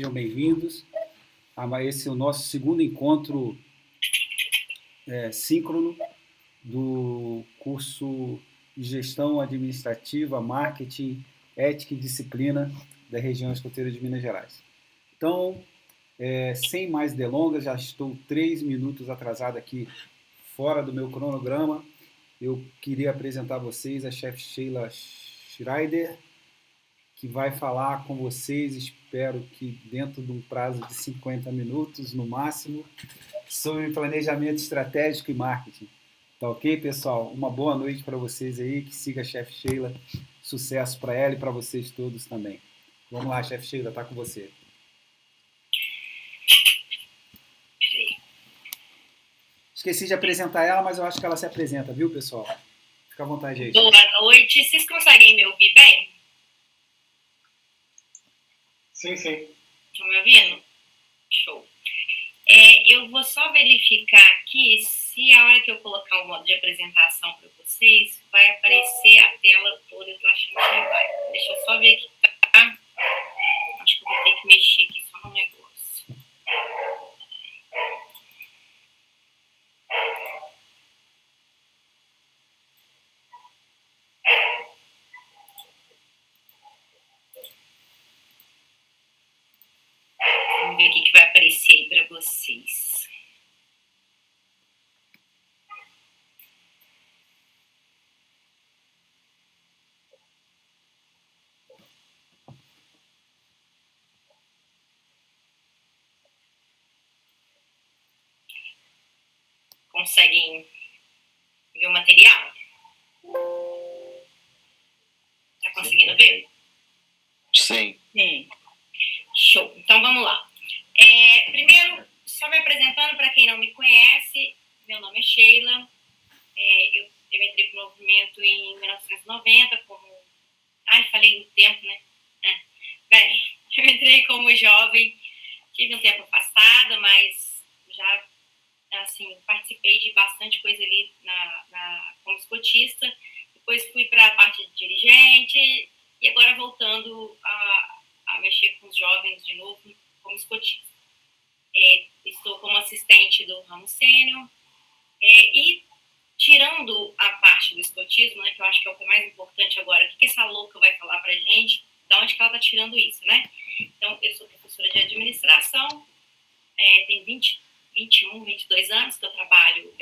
Sejam bem-vindos a esse o nosso segundo encontro síncrono do curso de Gestão Administrativa, Marketing, Ética e Disciplina da região escoteira de Minas Gerais. Então, sem mais delongas, já estou 3 minutos atrasado aqui fora do meu cronograma. Eu queria apresentar a vocês a chefe Sheila Schreider, que vai falar com vocês, espero que dentro de um prazo de 50 minutos, no máximo, sobre planejamento estratégico e marketing. Tá ok, pessoal? Uma boa noite para vocês aí, que siga a chefe Sheila. Sucesso para ela e para vocês todos também. Vamos lá, chefe Sheila, tá com você. Esqueci de apresentar ela, mas eu acho que ela se apresenta, viu, pessoal? Fica à vontade aí. Boa noite. Vocês conseguem me ouvir bem? Sim, sim. Estão me ouvindo? Show. Eu vou só verificar aqui se a hora que eu colocar o modo de apresentação para vocês, vai aparecer a tela toda. Eu tô achando que vai. Deixa eu só ver aqui, tá? Acho que eu vou ter que mexer aqui só no negócio. Vamos ver o que vai aparecer aí para vocês. Conseguem ver o material? Tá conseguindo ver? Sim. Show. Então, vamos lá. Primeiro, só me apresentando para quem não me conhece, meu nome é Sheila. Eu entrei para o movimento em 1990 como... Ai, falei do tempo, né? Bem, eu entrei como jovem, tive um tempo afastada, mas já, assim, participei de bastante coisa ali como escotista. Depois fui para a parte de dirigente e agora voltando a mexer com os jovens de novo como escotista. Estou como assistente do ramo sênior e tirando a parte do escotismo, né, que eu acho que é o que é mais importante agora, o que essa louca vai falar pra gente, de onde que ela está tirando isso, né? Então, eu sou professora de administração, tem 21, 22 anos que eu trabalho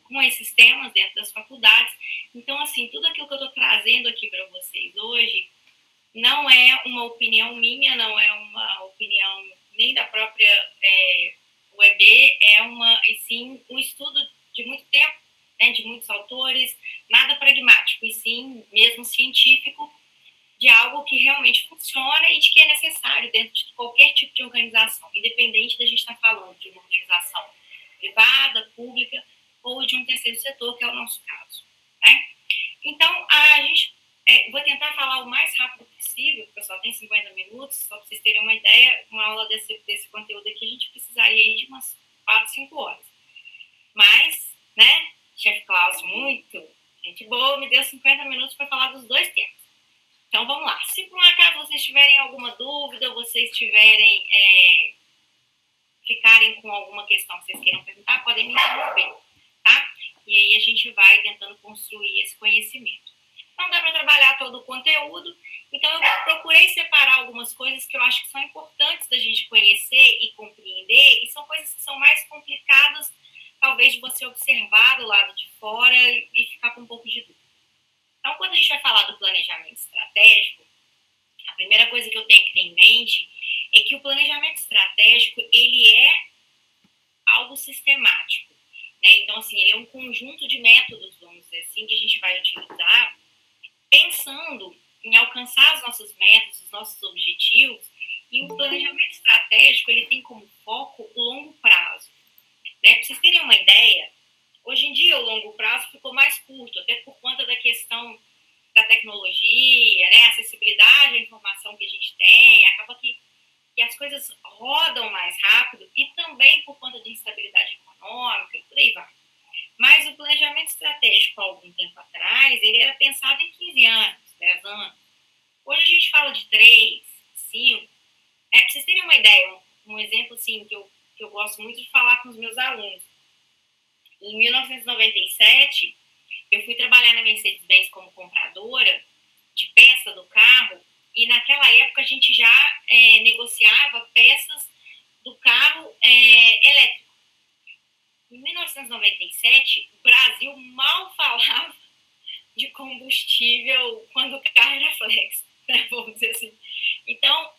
com esses temas dentro das faculdades. Então, assim, tudo aquilo que eu estou trazendo aqui para vocês hoje não é uma opinião minha, não é uma opinião nem da própria UEB, e sim um estudo de muito tempo, né, de muitos autores, nada pragmático, e sim mesmo científico, de algo que realmente funciona e de que é necessário dentro de qualquer tipo de organização, independente da gente estar falando de uma organização privada, pública ou de um terceiro setor, que é o nosso caso, né? Então, a gente vou tentar falar o mais rápido possível, porque só tem 50 minutos, só para vocês terem uma ideia, uma aula desse conteúdo aqui, a gente precisaria aí de umas 4, 5 horas. Mas, né, chefe Cláudio, muito gente boa, me deu 50 minutos para falar dos dois temas. Então, vamos lá. Se por um acaso vocês tiverem alguma dúvida, vocês ficarem com alguma questão que vocês queiram perguntar, podem me interromper, tá? E aí a gente vai tentando construir esse conhecimento. Não dá para trabalhar todo o conteúdo, então eu procurei separar algumas coisas que eu acho que são importantes da gente conhecer e compreender, e são coisas que são mais complicadas, talvez, de você observar do lado de fora e ficar com um pouco de dúvida. Então, quando a gente vai falar do planejamento estratégico, a primeira coisa que eu tenho que ter em mente é que o planejamento estratégico, ele é algo sistemático, né? Então, assim, ele é um conjunto de métodos, vamos dizer assim, que a gente vai utilizar pensando em alcançar as nossas metas, os nossos objetivos, e o planejamento estratégico, ele tem como foco o longo prazo, né? Para vocês terem uma ideia, hoje em dia o longo prazo ficou mais curto, até por conta da questão da tecnologia, né? A acessibilidade à informação que a gente tem, acaba que as coisas rodam mais rápido, e também por conta de instabilidade econômica e por aí vai. Mas o planejamento estratégico, há algum tempo atrás, ele era pensado em 15 anos, 10 anos. Hoje a gente fala de 3, 5. Pra vocês terem uma ideia, um exemplo assim, que eu gosto muito de falar com os meus alunos. Em 1997, eu fui trabalhar na Mercedes-Benz como compradora de peça do carro, e naquela época a gente já negociava peças do carro elétrico. Em 1997, o Brasil mal falava de combustível quando o carro era flex, né? Vamos dizer assim. Então,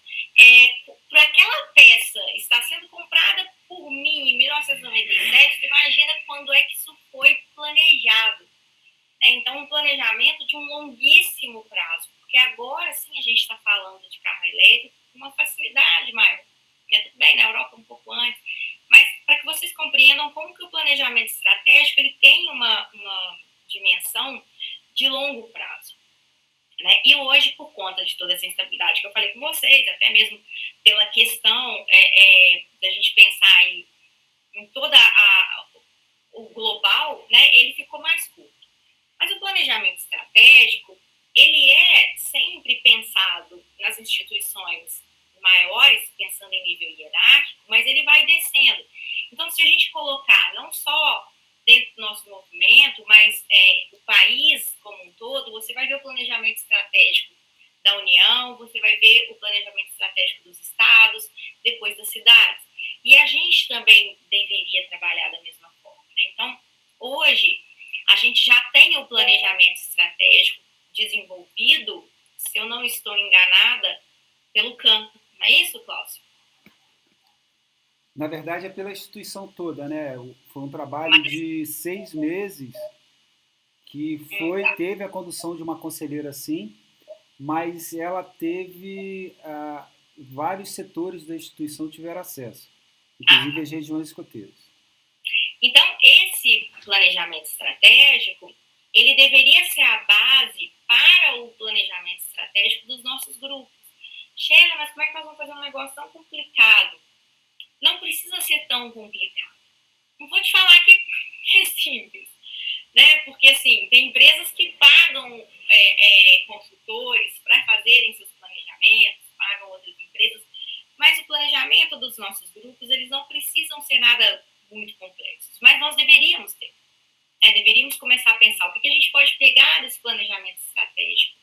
por aquela peça estar sendo comprada por mim em 1997, você imagina quando é que isso foi planejado. Então, um planejamento de um longuíssimo prazo, porque agora sim a gente está falando de carro elétrico com uma facilidade maior. Tudo bem, na Europa um pouco antes, mas para que vocês compreendam como que o planejamento estratégico ele tem uma dimensão de longo prazo. Né? E hoje, por conta de toda essa instabilidade que eu falei com vocês, até mesmo pela questão da gente pensar em toda o global, né, ele ficou mais curto. Mas o planejamento estratégico, ele é sempre pensado nas instituições maiores, pensando em nível hierárquico, mas ele vai descendo. Então, se a gente colocar não só dentro do nosso movimento, mas o país como um todo, você vai ver o planejamento estratégico da União, você vai ver o planejamento estratégico dos estados, depois das cidades. E a gente também deveria trabalhar da mesma forma. Né? Então, hoje, a gente já tem o planejamento estratégico desenvolvido, se eu não estou enganada, pelo campo. Não é isso, Cláudio? Na verdade, é pela instituição toda, né? Foi um trabalho de 6 meses que teve a condução de uma conselheira, sim, mas ela teve vários setores da instituição tiveram acesso, inclusive as regiões escoteiras. Então, esse planejamento estratégico, ele deveria ser a base para o planejamento estratégico dos nossos grupos. Sheila, mas como é que nós vamos fazer um negócio tão complicado? Não precisa ser tão complicado. Não vou te falar que é simples, né? Porque, assim, tem empresas que pagam consultores para fazerem seus planejamentos, pagam outras empresas, mas o planejamento dos nossos grupos, eles não precisam ser nada muito complexos, mas nós deveríamos ter. Deveríamos começar a pensar o que a gente pode pegar desse planejamento estratégico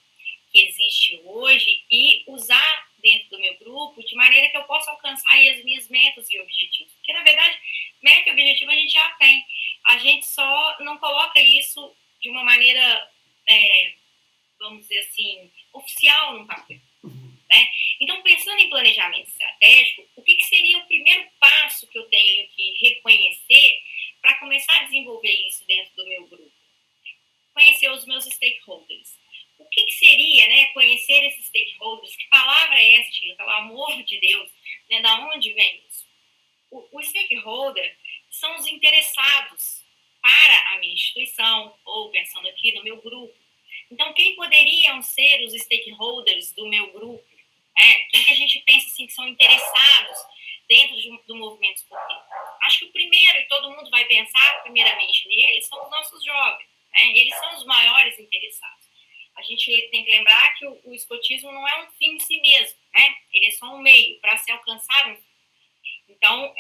que existe hoje e usar dentro do meu grupo de maneira que eu possa alcançar aí as minhas metas e objetivos. Porque, na verdade, meta e objetivo a gente já tem. A gente só não coloca isso de uma maneira, vamos dizer assim, oficial no papel. Né? Então, pensando em planejamento estratégico, o que seria o primeiro passo que eu tenho que reconhecer para começar a desenvolver isso dentro do meu grupo? Conhecer os meus stakeholders. O que seria, né, conhecer esses stakeholders? Que palavra é essa, Sheila? Pelo amor de Deus, né? Da onde vem isso? O stakeholder são os interessados para a minha instituição, ou pensando aqui no meu grupo. Então, quem poderiam ser os stakeholders do meu grupo? Quem que a gente pensa assim, que são interessados dentro do movimento esportivo? Acho que o primeiro, e todo mundo vai pensar primeiramente neles, são os nossos jovens. Eles são os maiores interessados. A gente tem que lembrar que o escotismo não é um fim em si mesmo, né? Ele é só um meio para se alcançar um fim. Então,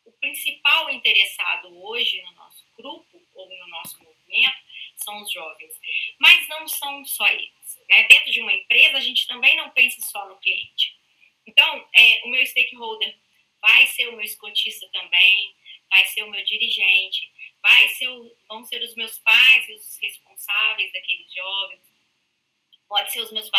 o principal interessado hoje no nosso grupo ou no nosso movimento são os jovens. Mas não são só eles. Né? Dentro de uma empresa, a gente também não pensa só no cliente. Então, o meu stakeholder vai ser o meu escotista também, vai ser o meu dirigente, vão ser os meus pais e os responsáveis daqueles jovens, pode ser os meus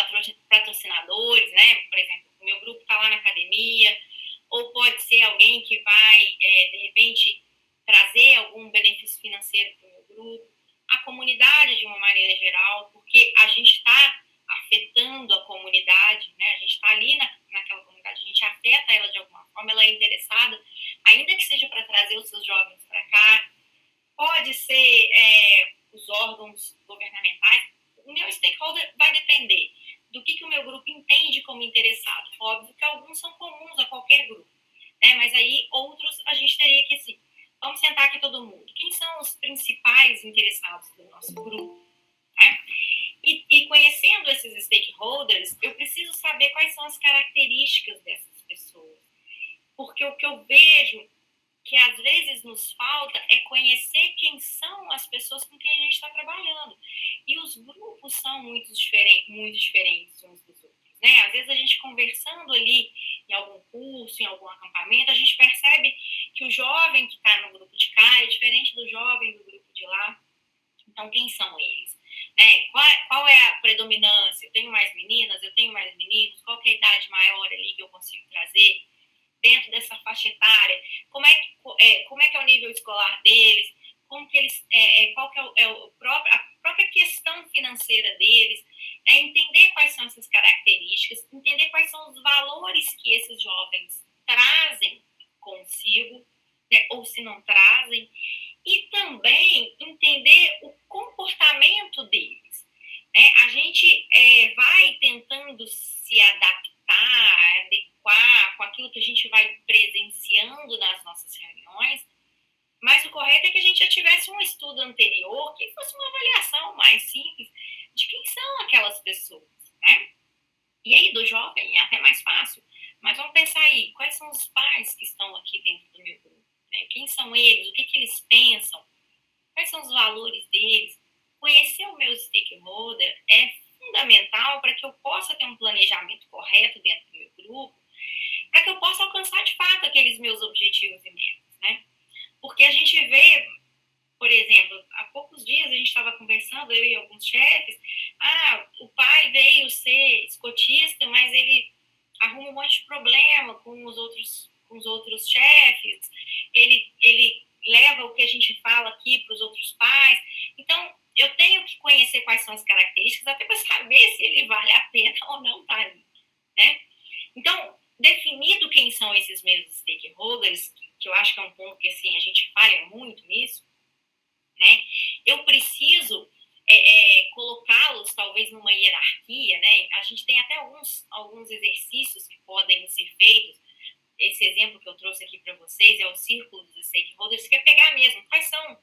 patrocinadores, né? Por exemplo, o meu grupo está lá na academia, ou pode ser alguém que vai, de repente, trazer algum benefício financeiro para o meu grupo, a comunidade de uma maneira geral, porque a gente está afetando a comunidade, né? A gente está ali naquela comunidade, a gente afeta ela de alguma forma, ela é interessada, ainda que seja para trazer os seus jovens para cá, pode ser os órgãos governamentais. O meu stakeholder vai depender do que o meu grupo entende como interessado. Óbvio que alguns são comuns a qualquer grupo, né? Mas aí outros a gente teria que, assim, vamos sentar aqui todo mundo. Quem são os principais interessados do nosso grupo? Né? E conhecendo esses stakeholders, eu preciso saber quais são as características dessas pessoas. Porque o que eu vejo que às vezes nos falta é conhecer quem são as pessoas com quem a gente está trabalhando. E os grupos são muito diferentes uns dos outros, né? Às vezes a gente conversando ali em algum curso, em algum acampamento, a gente percebe que o jovem que está no grupo de cá é diferente do jovem do grupo de lá. Então, quem são eles? Né? Qual é a predominância? Eu tenho mais meninas, eu tenho mais meninos? Qual que é a idade maior ali que eu consigo trazer dentro dessa faixa etária? Como é que é o nível escolar deles? Como que eles, qual que é a própria questão financeira deles? Entender quais são essas características, entender quais são os valores que esses jovens trazem consigo, né? Ou se não trazem, e também entender o comportamento deles. Né? A gente vai tentando se adaptar, adequar com aquilo que a gente vai presenciando nas nossas reuniões, mas o correto é que a gente já tivesse um estudo anterior, que fosse uma avaliação mais simples de quem são aquelas pessoas. Né? E aí, do jovem, é até mais fácil. Mas vamos pensar aí, quais são os pais que estão aqui dentro do meu grupo? Né? Quem são eles? O que eles pensam? Quais são os valores deles? Conhecer o meu stakeholder é fundamental para que eu possa ter um planejamento correto dentro do meu grupo, para que eu possa alcançar de fato aqueles meus objetivos e metas, né? Porque a gente vê, por exemplo, há poucos dias a gente estava conversando, eu e alguns chefes, o pai veio ser escotista, mas ele arruma um monte de problema com os outros chefes, ele leva o que a gente fala aqui para os outros pais. Então, eu tenho que conhecer quais são as características, até para saber se ele vale a pena ou não estar ali, né? Então, definido quem são esses mesmos stakeholders, que eu acho que é um ponto que assim, a gente falha muito nisso, né? Eu preciso colocá-los talvez numa hierarquia, né? A gente tem até alguns exercícios que podem ser feitos. Esse exemplo que eu trouxe aqui para vocês é o círculo dos stakeholders, que é pegar mesmo quais são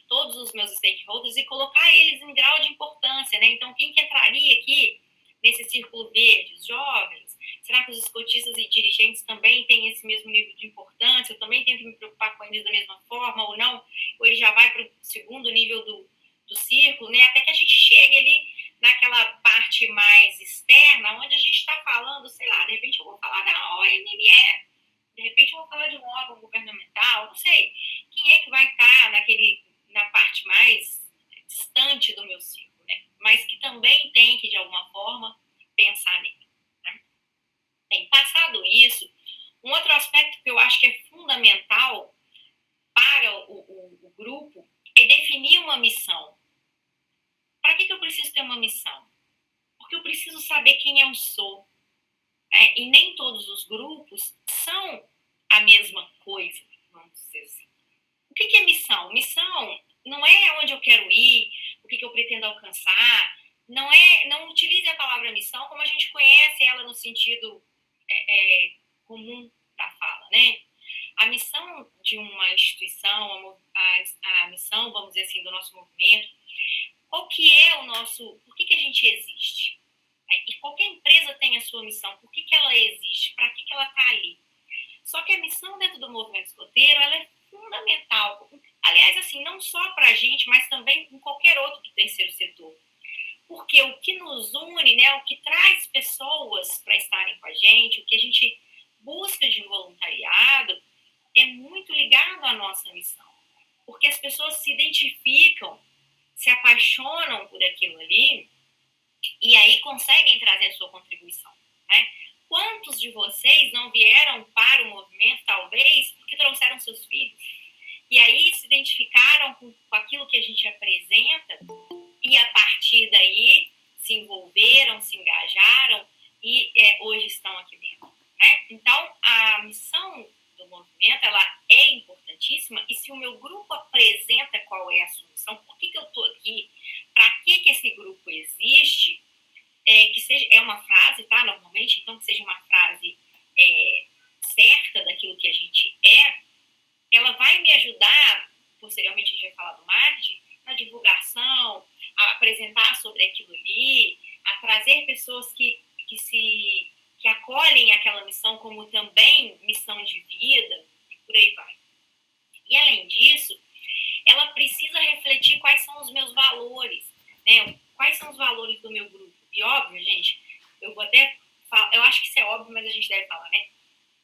todos os meus stakeholders e colocar eles em grau de importância, né? Então, quem que entraria aqui nesse círculo verde? Os jovens? Será que os escotistas e dirigentes também têm esse mesmo nível de importância? Eu também tenho que me preocupar com eles da mesma forma ou não? Ou ele já vai para o segundo nível do círculo, né? Até que a gente chegue ali naquela parte mais externa, onde a gente está falando, sei lá, de repente eu vou falar da ONME, de repente eu vou falar de um órgão governamental, não sei. Quem é que vai estar na parte mais distante do meu círculo, né? Mas que também tem que, de alguma forma, pensar nele. Né? Bem, passado isso, um outro aspecto que eu acho que é fundamental para o grupo é definir uma missão. Para que eu preciso ter uma missão? Porque eu preciso saber quem eu sou. E nem todos os grupos são a mesma coisa, vamos dizer assim. O que é missão? Missão não é onde eu quero ir, o que eu pretendo alcançar. Não utilize a palavra missão como a gente conhece ela no sentido comum da fala, né? A missão de uma instituição, a missão, vamos dizer assim, do nosso movimento, qual que é o nosso... Por que a gente existe? E qualquer empresa tem a sua missão. Por que ela existe? Para que ela está ali? Só que a missão dentro do movimento escoteiro, ela é fundamental. Aliás, assim, não só para a gente, mas também em qualquer outro do terceiro setor. Porque o que nos une, né, o que traz pessoas para estarem com a gente, o que a gente busca de voluntariado, é muito ligado à nossa missão. Porque as pessoas se identificam, se apaixonam por aquilo ali, e aí conseguem trazer a sua contribuição. Né? Quantos de vocês não vieram para o movimento, talvez, porque trouxeram seus filhos? E aí se identificaram com aquilo que a gente apresenta e, a partir daí, se envolveram, se engajaram e hoje estão aqui dentro. Né? Então, a missão do movimento ela é importantíssima, e se o meu grupo apresenta qual é a sua missão, por que eu estou aqui, para que esse grupo existe, que seja, é uma frase, tá? Normalmente, então, que seja uma frase certa daquilo que a gente ela vai me ajudar, posteriormente a gente vai falar do marketing, na divulgação, a apresentar sobre aquilo ali, aquela missão como também missão de vida, e por aí vai. E, além disso, ela precisa refletir quais são os meus valores, né? Quais são os valores do meu grupo. E, óbvio, gente, eu vou até falar, eu acho que isso é óbvio, mas a gente deve falar, né?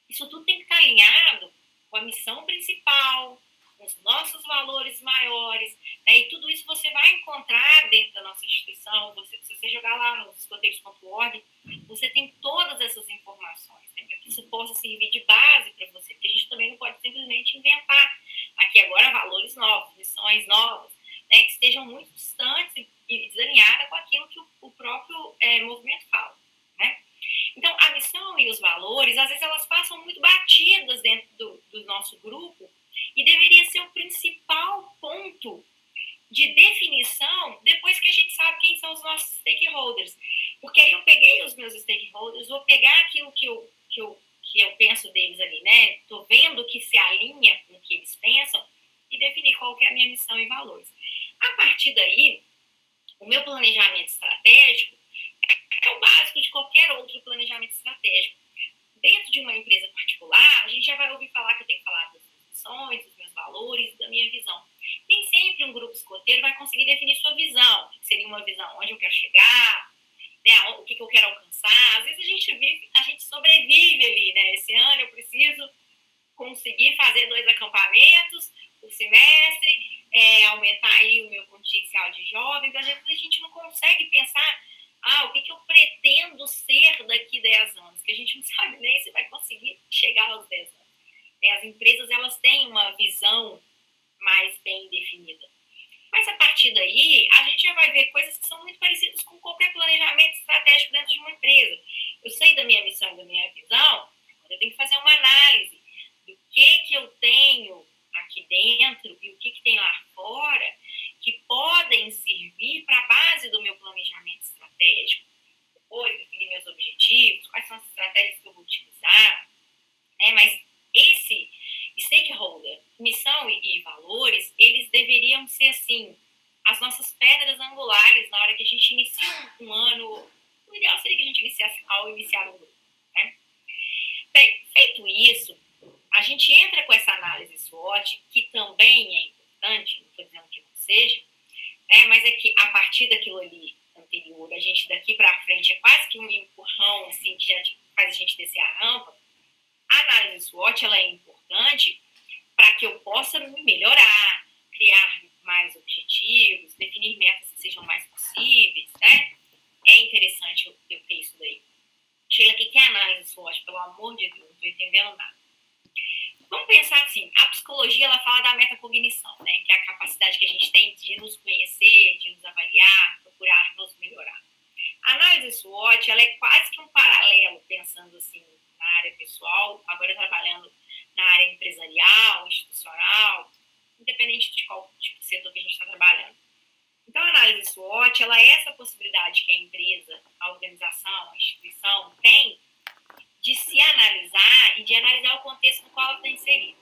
Isso tudo tem que estar alinhado com a missão principal, com os nossos valores maiores, né? E tudo isso você vai encontrar dentro da nossa instituição. Se você jogar lá no escoteiros.org, você tem todas essas informações, né? Para que isso possa servir de base para você, porque a gente também não pode simplesmente inventar aqui agora valores novos, missões novas, né? Que estejam muito distantes e desalinhadas com aquilo que o próprio movimento fala, né? Então, a missão e os valores, às vezes, elas passam muito batidas dentro do nosso grupo e deveria ser o principal ponto de definição depois que a gente sabe quem são os nossos stakeholders. Porque aí eu peguei os meus stakeholders, vou pegar aquilo que eu penso deles ali, né? Estou vendo que se alinha com o que eles pensam e definir qual que é a minha missão e valores. A partir daí, o meu planejamento estratégico é o básico de qualquer outro planejamento estratégico. Dentro de uma empresa particular, a gente já vai ouvir falar que eu tenho que falar das minhas missões, dos meus valores, da minha visão. Nem sempre um grupo escoteiro vai conseguir definir sua visão, que seria uma visão onde eu quero chegar, né, o que eu quero alcançar. Às vezes a gente sobrevive ali, né? Esse ano eu preciso conseguir fazer 2 acampamentos por semestre, aumentar aí o meu contingencial de jovens. Às vezes a gente não consegue pensar o que eu pretendo ser daqui 10 anos, que a gente não sabe nem se vai conseguir chegar aos 10 anos. As empresas, elas têm uma visão mais bem definida. Mas, a partir daí, a gente já vai ver coisas que são muito parecidas com qualquer planejamento estratégico dentro de uma empresa. Eu sei da minha missão e da minha visão, eu tenho que fazer uma análise do que eu tenho aqui dentro e o que tem lá fora que podem servir para a base do meu planejamento estratégico. Depois, definir meus objetivos, quais são as estratégias que eu vou utilizar, né? Mas esse stakeholder, missão e valores, eles deveriam ser, assim, as nossas pedras angulares na hora que a gente inicia um ano. O ideal seria que a gente iniciasse ao iniciar um grupo, né? Bem, feito isso, a gente entra com essa análise SWOT, que também é importante, não estou dizendo que não seja, né? Mas é que a partir daquilo ali anterior, a gente daqui para frente é quase que um empurrão, assim, que já faz a gente descer a rampa. A análise SWOT, ela é importante para que eu possa me melhorar, criar mais objetivos, definir metas que sejam mais possíveis, né? É interessante eu ter isso daí. Sheila, o que é análise SWOT? Pelo amor de Deus, não estou entendendo nada. Vamos pensar assim, a psicologia, ela fala da metacognição, né? Que é a capacidade que a gente tem de nos conhecer, de nos avaliar, procurar nos melhorar. A análise SWOT, ela é quase que um paralelo, pensando assim, na área pessoal, agora trabalhando na área empresarial, institucional, independente de qual tipo de setor que a gente está trabalhando. Então, a análise SWOT, ela é essa possibilidade que a empresa, a organização, a instituição tem de se analisar e de analisar o contexto no qual ela está inserida.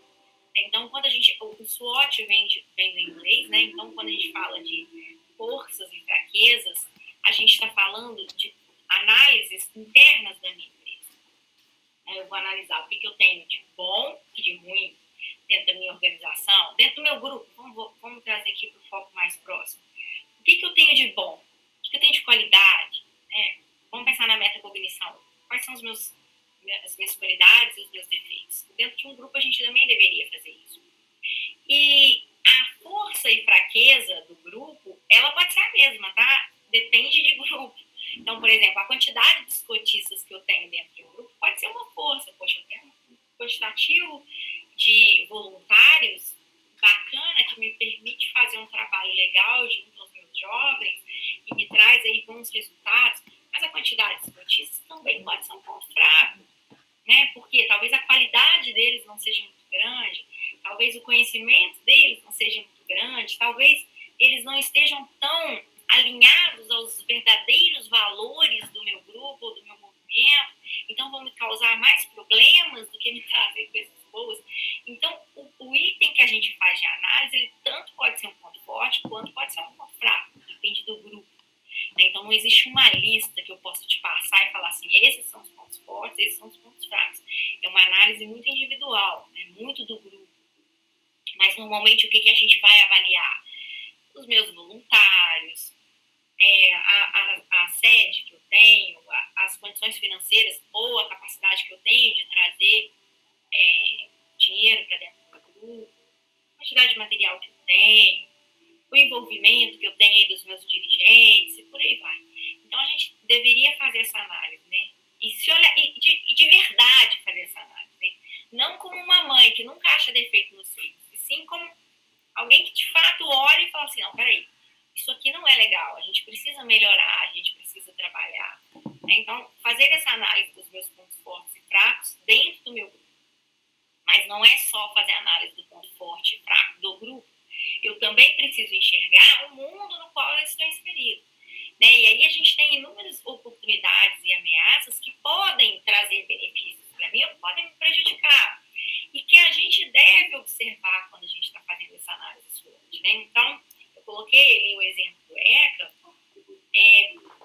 Então, quando o SWOT vem do inglês, né? Então, quando a gente fala de forças e fraquezas, a gente está falando de análises internas da minha empresa. Eu vou analisar o que eu tenho de bom e de ruim dentro da minha organização, dentro do meu grupo. Vamos trazer aqui para o foco mais próximo. O que eu tenho de bom? O que eu tenho de qualidade? Né? Vamos pensar na metacognição. Quais são as minhas qualidades e os meus defeitos? Dentro de um grupo, a gente também deveria fazer isso. E a força e fraqueza do grupo, ela pode ser a mesma, tá? Depende de grupo. Então, por exemplo, a quantidade de escotistas que eu tenho dentro de um grupo pode ser uma força. Poxa, eu tenho um quantitativo de voluntários bacana que me permite fazer um trabalho legal junto aos meus jovens e me traz aí bons resultados. Mas a quantidade de escotistas também pode ser um ponto fraco, né? Porque talvez a qualidade deles não seja muito grande, talvez o conhecimento deles não seja muito grande, talvez eles não estejam tão alinhados aos verdadeiros valores do meu grupo ou do meu movimento, então vão me causar mais problemas do que me trazer coisas boas. Então, o item que a gente faz de análise, ele tanto pode ser um ponto forte, quanto pode ser um ponto fraco, depende do grupo. Né? Então, não existe uma lista que eu possa te passar e falar assim, esses são os pontos fortes, esses são os pontos fracos. É uma análise muito individual, né? Muito do grupo. Mas, normalmente, o que a gente vai avaliar? Os meus voluntários, a sede que eu tenho, as condições financeiras ou a capacidade que eu tenho de trazer dinheiro para dentro do grupo, a quantidade de material que eu tenho, o envolvimento que eu tenho aí dos meus dirigentes e por aí vai. Então, a gente deveria fazer essa análise, né? E de verdade fazer essa análise, né? Não como uma mãe que nunca acha defeito nos filhos, e sim como alguém que de fato olha e fala assim, não, peraí, isso aqui não é legal, a gente precisa melhorar, a gente precisa trabalhar. Então, fazer essa análise dos meus pontos fortes e fracos dentro do meu grupo. Mas não é só fazer análise do ponto forte e fraco do grupo, eu também preciso enxergar o mundo no qual eu estou inserido. Né? E aí a gente tem inúmeras oportunidades e ameaças que podem trazer benefícios para mim ou podem me prejudicar. E que a gente deve observar quando a gente está fazendo essa análise SWOT. Né? Então, eu coloquei ali o exemplo do ECA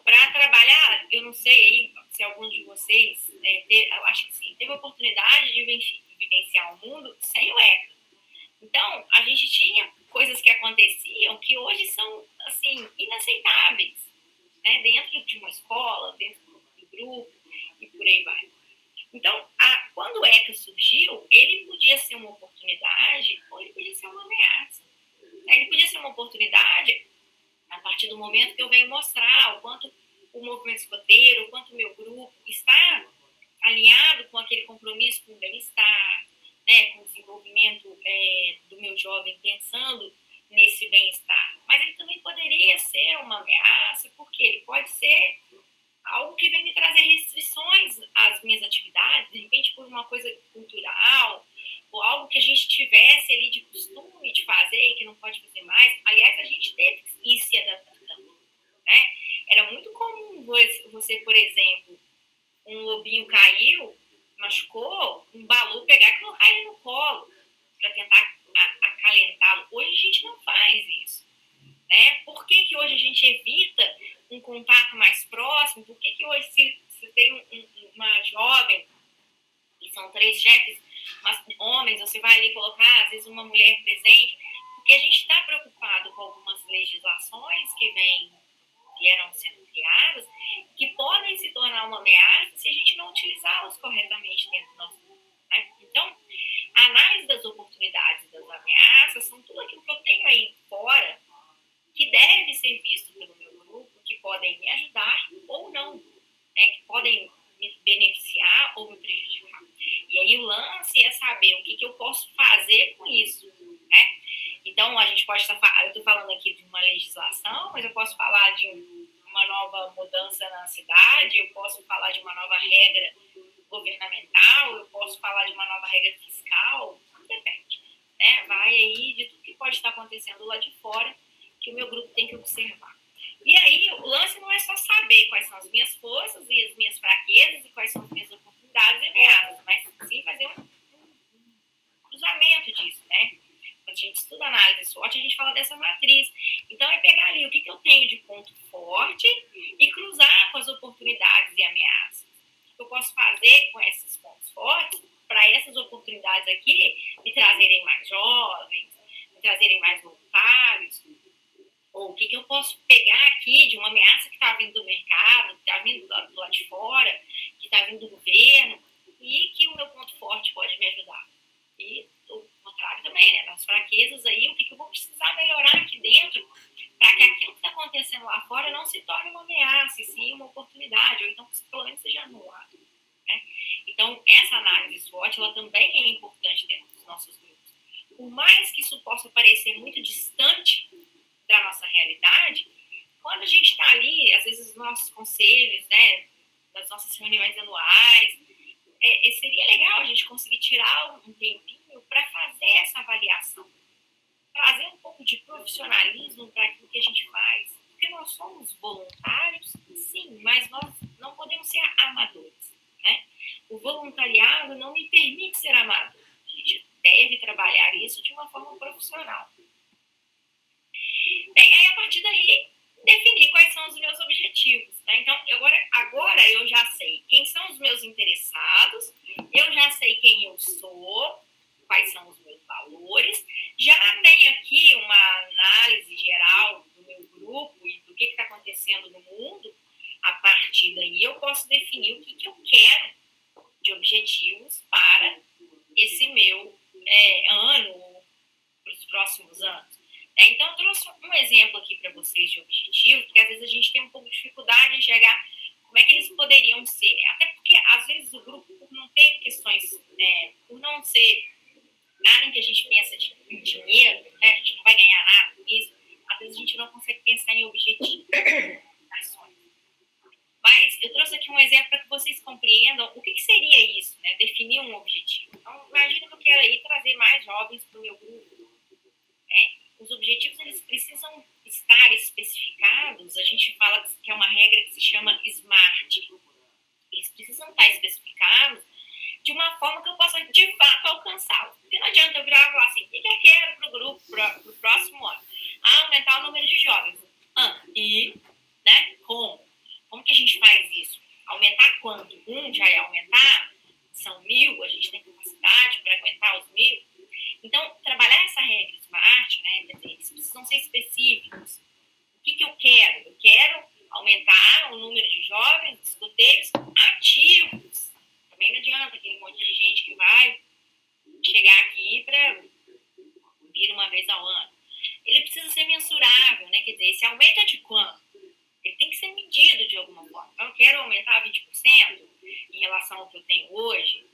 para trabalhar, eu não sei aí se algum de vocês, eu acho que sim, teve a oportunidade de vivenciar o mundo sem o ECA. Então, a gente tinha coisas que aconteciam que hoje são, assim, inaceitáveis, né? Dentro de uma escola, dentro do grupo e por aí vai. Então, quando o ECA surgiu, ele podia ser uma oportunidade ou ele podia ser uma ameaça. Ele podia ser uma oportunidade a partir do momento que eu venho mostrar o quanto o movimento escoteiro, o quanto o meu grupo está alinhado com aquele compromisso com o bem-estar, né, com o desenvolvimento do meu jovem pensando nesse bem-estar. Mas ele também poderia ser uma ameaça, porque ele pode ser algo que vem me trazer restrições às minhas atividades, de repente por uma coisa cultural, ou algo que a gente tivesse ali de costume de fazer e que não pode fazer mais. Aliás, a gente teve que ir se adaptando. Né? Era muito comum você, por exemplo, um lobinho caiu, machucou, um balu pegar e colocar ele no colo para tentar acalentá-lo. Hoje a gente não faz isso. Né? Por que hoje a gente evita um contato mais próximo? Por que hoje se tem uma jovem, e são 3 chefes, homens, você vai ali colocar, às vezes, uma mulher presente? Porque a gente está preocupado com algumas legislações que vieram sendo criadas, que podem se tornar uma ameaça se a gente não utilizá-las corretamente dentro do nosso grupo. Né? Então, a análise das oportunidades e das ameaças são tudo aquilo que eu tenho aí fora que deve ser visto pelo meu grupo, que podem me ajudar ou não, né? Que podem me beneficiar ou me prejudicar. E aí o lance é saber o que eu posso fazer com isso. Né? Então, a gente pode estar... Eu estou falando aqui de uma legislação, mas eu posso falar de uma nova mudança na cidade, eu posso falar de uma nova regra governamental, eu posso falar de uma nova regra fiscal, depende. Né? Vai aí de tudo que pode estar acontecendo lá de fora, que o meu grupo tem que observar. E aí, o lance não é só saber quais são as minhas forças e as minhas fraquezas e quais são as minhas oportunidades e ameaças, mas sim fazer um cruzamento disso, né? Quando a gente estuda análise SWOT, a gente fala dessa matriz. Então, é pegar ali o que eu tenho de ponto forte e cruzar com as oportunidades e ameaças. O que eu posso fazer com esses pontos fortes para essas oportunidades aqui me trazerem mais jovens, me trazerem mais voluntários, ou o que eu posso pegar aqui de uma ameaça que está vindo do mercado, que está vindo do lado de fora, que está vindo do governo, e que o meu ponto forte pode me ajudar. E o contrário também, né? Nas fraquezas aí, o que eu vou precisar melhorar aqui dentro para que aquilo que está acontecendo lá fora não se torne uma ameaça, e sim uma oportunidade, ou então pelo menos seja anulado. Né? Então, essa análise SWOT, ela também é importante dentro dos nossos grupos. Por mais que isso possa parecer muito distante da nossa realidade, quando a gente está ali, às vezes nos nossos conselhos, né, nas nossas reuniões anuais, seria legal a gente conseguir tirar um tempinho para fazer essa avaliação, trazer um pouco de profissionalismo para aquilo que a gente faz, porque nós somos voluntários, sim, mas nós não podemos ser amadores. Né? O voluntariado não me permite ser amador. A gente deve trabalhar isso de uma forma profissional. Bem, aí a partir daí definir quais são os meus objetivos. Né? Então, agora eu já sei quem são os meus interessados, eu já sei quem eu sou, quais são os meus valores, já tenho aqui uma análise geral do meu grupo e do que está acontecendo no mundo. A partir daí eu posso definir o que eu quero de objetivos para esse meu ano, para os próximos anos. Então, eu trouxe um exemplo aqui para vocês de objetivo, porque às vezes a gente tem um pouco de dificuldade em enxergar como é que eles poderiam ser. Né? Até porque, às vezes, o grupo, por não ter questões, por não ser nada em que a gente pensa de dinheiro, né? A gente não vai ganhar nada com isso, às vezes a gente não consegue pensar em objetivos, ações. Mas eu trouxe aqui um exemplo para que vocês compreendam o que seria isso, né? Definir um objetivo. Então, imagina que eu quero aí trazer mais jovens para o meu grupo. Os objetivos, eles precisam estar especificados. A gente fala que é uma regra que se chama SMART. Eles precisam estar especificados de uma forma que eu possa, de fato, alcançá-los. Porque não adianta eu virar e falar assim, o que eu quero para o grupo, para o próximo ano? Aumentar o número de jovens. Né? Como? Como que a gente faz isso? Aumentar quanto? Já é aumentar? São 1.000, a gente tem capacidade para aguentar os 1.000? Então, trabalhar essa regra SMART, né, eles precisam ser específicos. O que eu quero? Eu quero aumentar o número de jovens, de escoteiros ativos. Também não adianta aquele monte de gente que vai chegar aqui para vir uma vez ao ano. Ele precisa ser mensurável, né? Quer dizer, esse aumento é de quanto? Ele tem que ser medido de alguma forma. Então, eu quero aumentar 20% em relação ao que eu tenho hoje.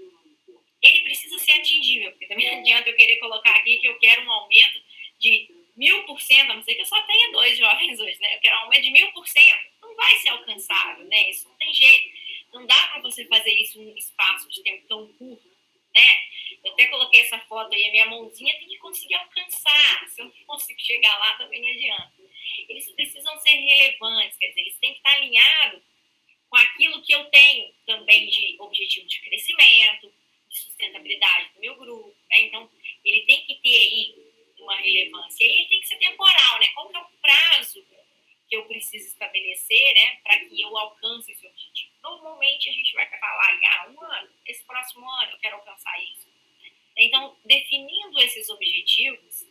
Ele precisa ser atingível, porque também não adianta eu querer colocar aqui que eu quero um aumento de 1.000%, a não ser que eu só tenha 2 jovens hoje, né? Eu quero um aumento de 1.000%. Não vai ser alcançável, né? Isso não tem jeito. Não dá para você fazer isso num espaço de tempo tão curto, né? Eu até coloquei essa foto aí, a minha mãozinha tem que conseguir alcançar. Se eu não consigo chegar lá, também não adianta. Eles precisam ser relevantes, quer dizer, eles têm que estar alinhados com aquilo que eu tenho também de objetivo de crescimento, de sustentabilidade do meu grupo, né? Então, ele tem que ter aí uma relevância. E ele tem que ser temporal, né? Qual que é o prazo que eu preciso estabelecer, né, para que eu alcance esse objetivo? Normalmente, a gente vai falar, um ano, esse próximo ano eu quero alcançar isso. Então, definindo esses objetivos,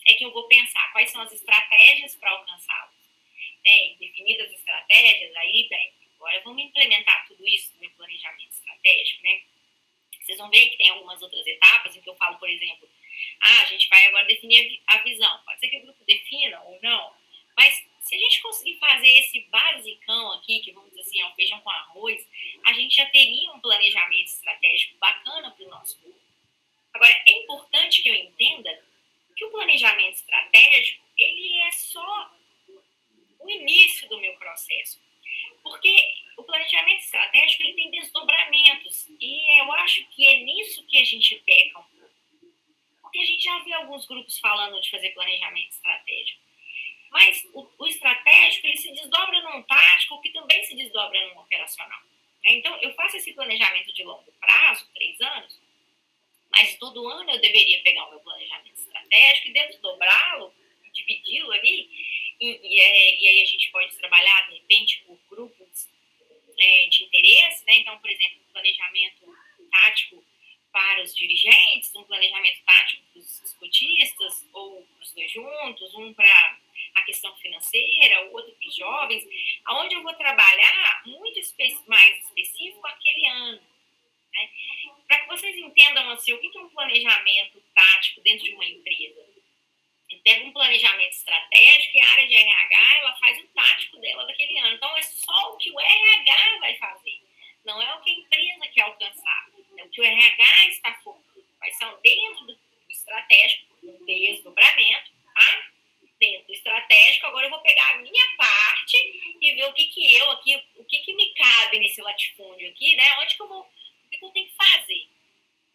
é que eu vou pensar quais são as estratégias para alcançá-los. Definidas as estratégias, aí, agora vamos implementar tudo isso no meu planejamento estratégico, né? Vocês vão ver que tem algumas outras etapas em que eu falo, por exemplo, a gente vai agora definir a visão. Pode ser que o grupo defina ou não, mas se a gente conseguir fazer esse basicão aqui, que vamos dizer assim, é um feijão com arroz, a gente já teria um planejamento estratégico bacana para o nosso grupo. Agora, é importante que eu entenda que o planejamento estratégico, ele é só o início do meu processo. Porque o planejamento estratégico, ele tem desdobramentos. E eu acho que é nisso que a gente peca um pouco. Porque a gente já viu alguns grupos falando de fazer planejamento estratégico. Mas o estratégico, ele se desdobra num tático, que também se desdobra num operacional. Então, eu faço esse planejamento de longo prazo, 3 anos, mas todo ano eu deveria pegar o meu planejamento estratégico e desdobrá-lo, dividi-lo ali, e aí a gente pode trabalhar, de repente, por grupos de interesse, né? Então, por exemplo, um planejamento tático para os dirigentes, um planejamento tático para os escotistas, ou para os 2 juntos, um para a questão financeira, o outro para os jovens, onde eu vou trabalhar muito mais específico aquele ano. Né? Para que vocês entendam assim, o que é um planejamento tático dentro de uma empresa. Eu pego um planejamento estratégico e a área de RH, ela faz o tático dela daquele ano. Então, é só o que o RH vai fazer. Não é o que a empresa quer alcançar. É o que o RH está focando. Mas são dentro do estratégico, um desdobramento, tá? Dentro do estratégico, agora eu vou pegar a minha parte e ver o que me cabe nesse latifúndio aqui, né? Onde que eu vou, o que eu tenho que fazer.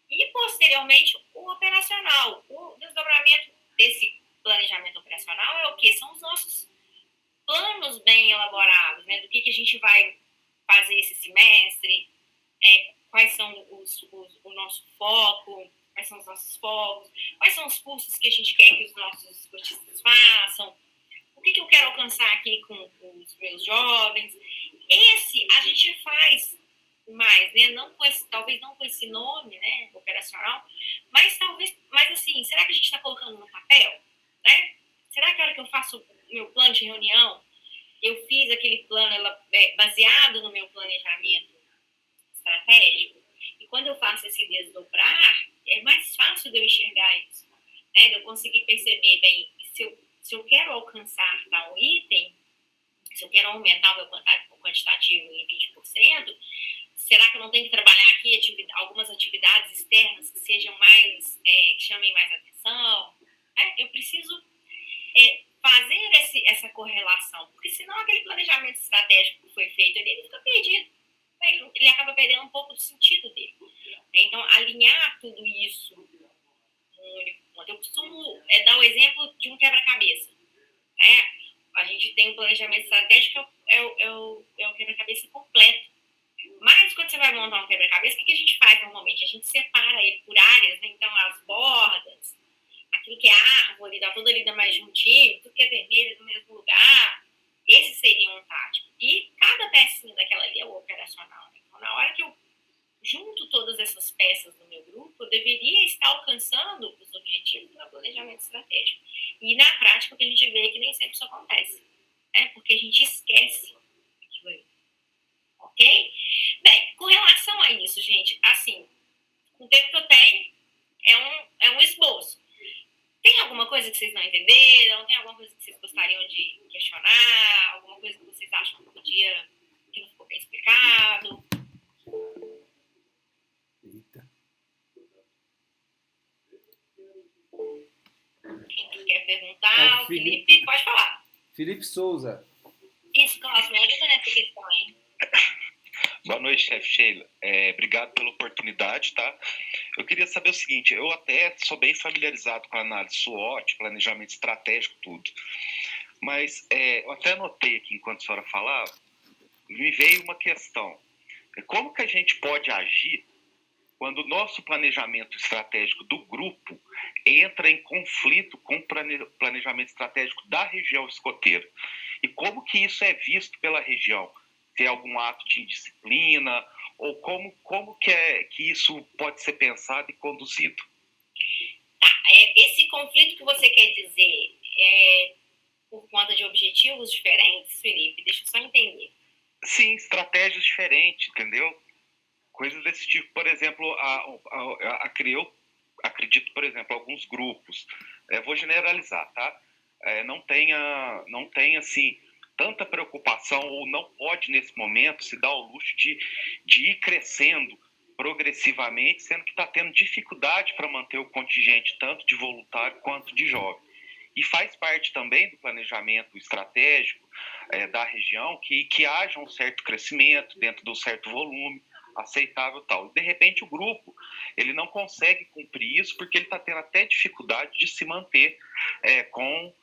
E, posteriormente, o operacional. O desdobramento desse planejamento operacional é o quê? São os nossos planos bem elaborados, né? Do que a gente vai fazer esse semestre, quais são o nosso foco, quais são os nossos focos, quais são os cursos que a gente quer que os nossos esportistas façam, O que eu quero alcançar aqui com os meus jovens? Esse a gente faz mais, né? Não com esse, talvez não com esse nome, né, operacional, mas talvez, mas assim, será que a gente está colocando no papel, né? Será que a hora que eu faço o meu plano de reunião, eu fiz aquele plano baseado no meu planejamento estratégico? E quando eu faço esse desdobrar, é mais fácil de eu enxergar isso, né? De eu conseguir perceber, bem, se eu quero alcançar tal item, se eu quero aumentar o meu quantitativo em 20%, será que eu não tenho que trabalhar aqui algumas atividades externas que sejam mais, que chamem mais atenção? Eu preciso fazer essa correlação, porque senão aquele planejamento estratégico que foi feito, ele fica perdido. Ele acaba perdendo um pouco do sentido dele. Então, alinhar tudo isso num único ponto. Eu costumo dar o exemplo de um quebra-cabeça. A gente tem um planejamento estratégico, é o quebra-cabeça completo. Mas quando você vai montar um quebra-cabeça, o que a gente faz normalmente? A gente separa ele por áreas, né? Então as bordas, aquilo que é árvore, dá toda ali mais juntinho, tudo que é vermelho do mesmo lugar. Esse seria um tático. E cada pecinha daquela ali é o operacional. Né? Então, na hora que eu junto todas essas peças no meu grupo, eu deveria estar alcançando os objetivos do meu planejamento estratégico. E na prática, o que a gente vê é que nem sempre isso acontece. Porque a gente esquece aquilo aí. Ok? Bem, com relação a isso, gente, assim, o tempo que eu tenho é um esboço. Tem alguma coisa que vocês não entenderam? Tem alguma coisa que vocês gostariam de questionar? Alguma coisa que vocês acham que não ficou bem explicado? Eita. Quem quer perguntar? O Felipe, pode falar. Felipe Souza. Isso, Cláudio, me ajuda nessa questão, hein? Boa noite, chefe Sheila. Obrigado pela oportunidade, tá? Eu queria saber o seguinte, eu até sou bem familiarizado com a análise SWOT, planejamento estratégico, tudo. Mas eu até anotei aqui, enquanto a senhora falava, me veio uma questão. Como que a gente pode agir quando o nosso planejamento estratégico do grupo entra em conflito com o planejamento estratégico da região escoteira? E como que isso é visto pela região? Se é algum ato de indisciplina, ou como que isso pode ser pensado e conduzido? Esse conflito que você quer dizer é por conta de objetivos diferentes, Felipe? Deixa eu só entender. Sim, estratégias diferentes, entendeu? Coisas desse tipo. Por exemplo, eu acredito, por exemplo, alguns grupos, vou generalizar, tá? Não tem assim, tanta preocupação, ou não pode, nesse momento, se dar ao luxo de ir crescendo progressivamente, sendo que está tendo dificuldade para manter o contingente, tanto de voluntário quanto de jovem. E faz parte também do planejamento estratégico da região que haja um certo crescimento dentro de um certo volume aceitável tal. De repente o grupo ele não consegue cumprir isso porque ele está tendo até dificuldade de se manter com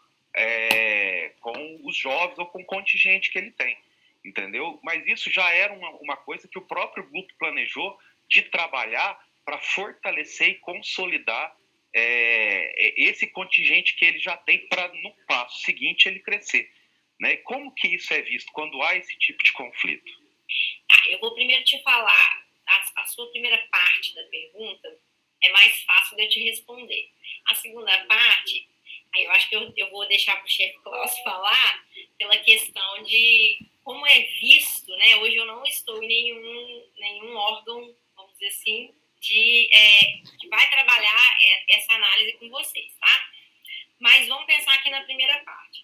os jovens ou com o contingente que ele tem, entendeu? Mas isso já era uma coisa que o próprio grupo planejou de trabalhar para fortalecer e consolidar esse contingente que ele já tem para, no passo seguinte, ele crescer. Né? Como que isso é visto quando há esse tipo de conflito? Eu vou primeiro te falar, a sua primeira parte da pergunta é mais fácil de eu te responder. A segunda parte, aí eu acho que eu vou deixar para o chefe Klaus falar pela questão de como é visto, né? Hoje eu não estou em nenhum órgão, vamos dizer assim, que vai trabalhar essa análise com vocês, tá? Mas vamos pensar aqui na primeira parte.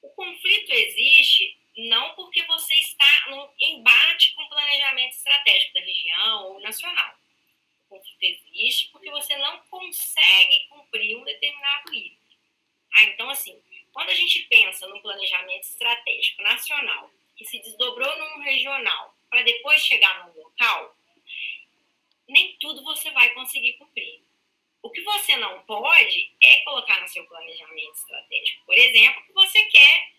O conflito existe não porque você está num embate com o planejamento estratégico da região ou nacional. O conflito existe porque você não consegue cumprir um determinado item. Então, assim, quando a gente pensa no planejamento estratégico nacional, que se desdobrou num regional para depois chegar num local, nem tudo você vai conseguir cumprir. O que você não pode é colocar no seu planejamento estratégico, por exemplo, que você quer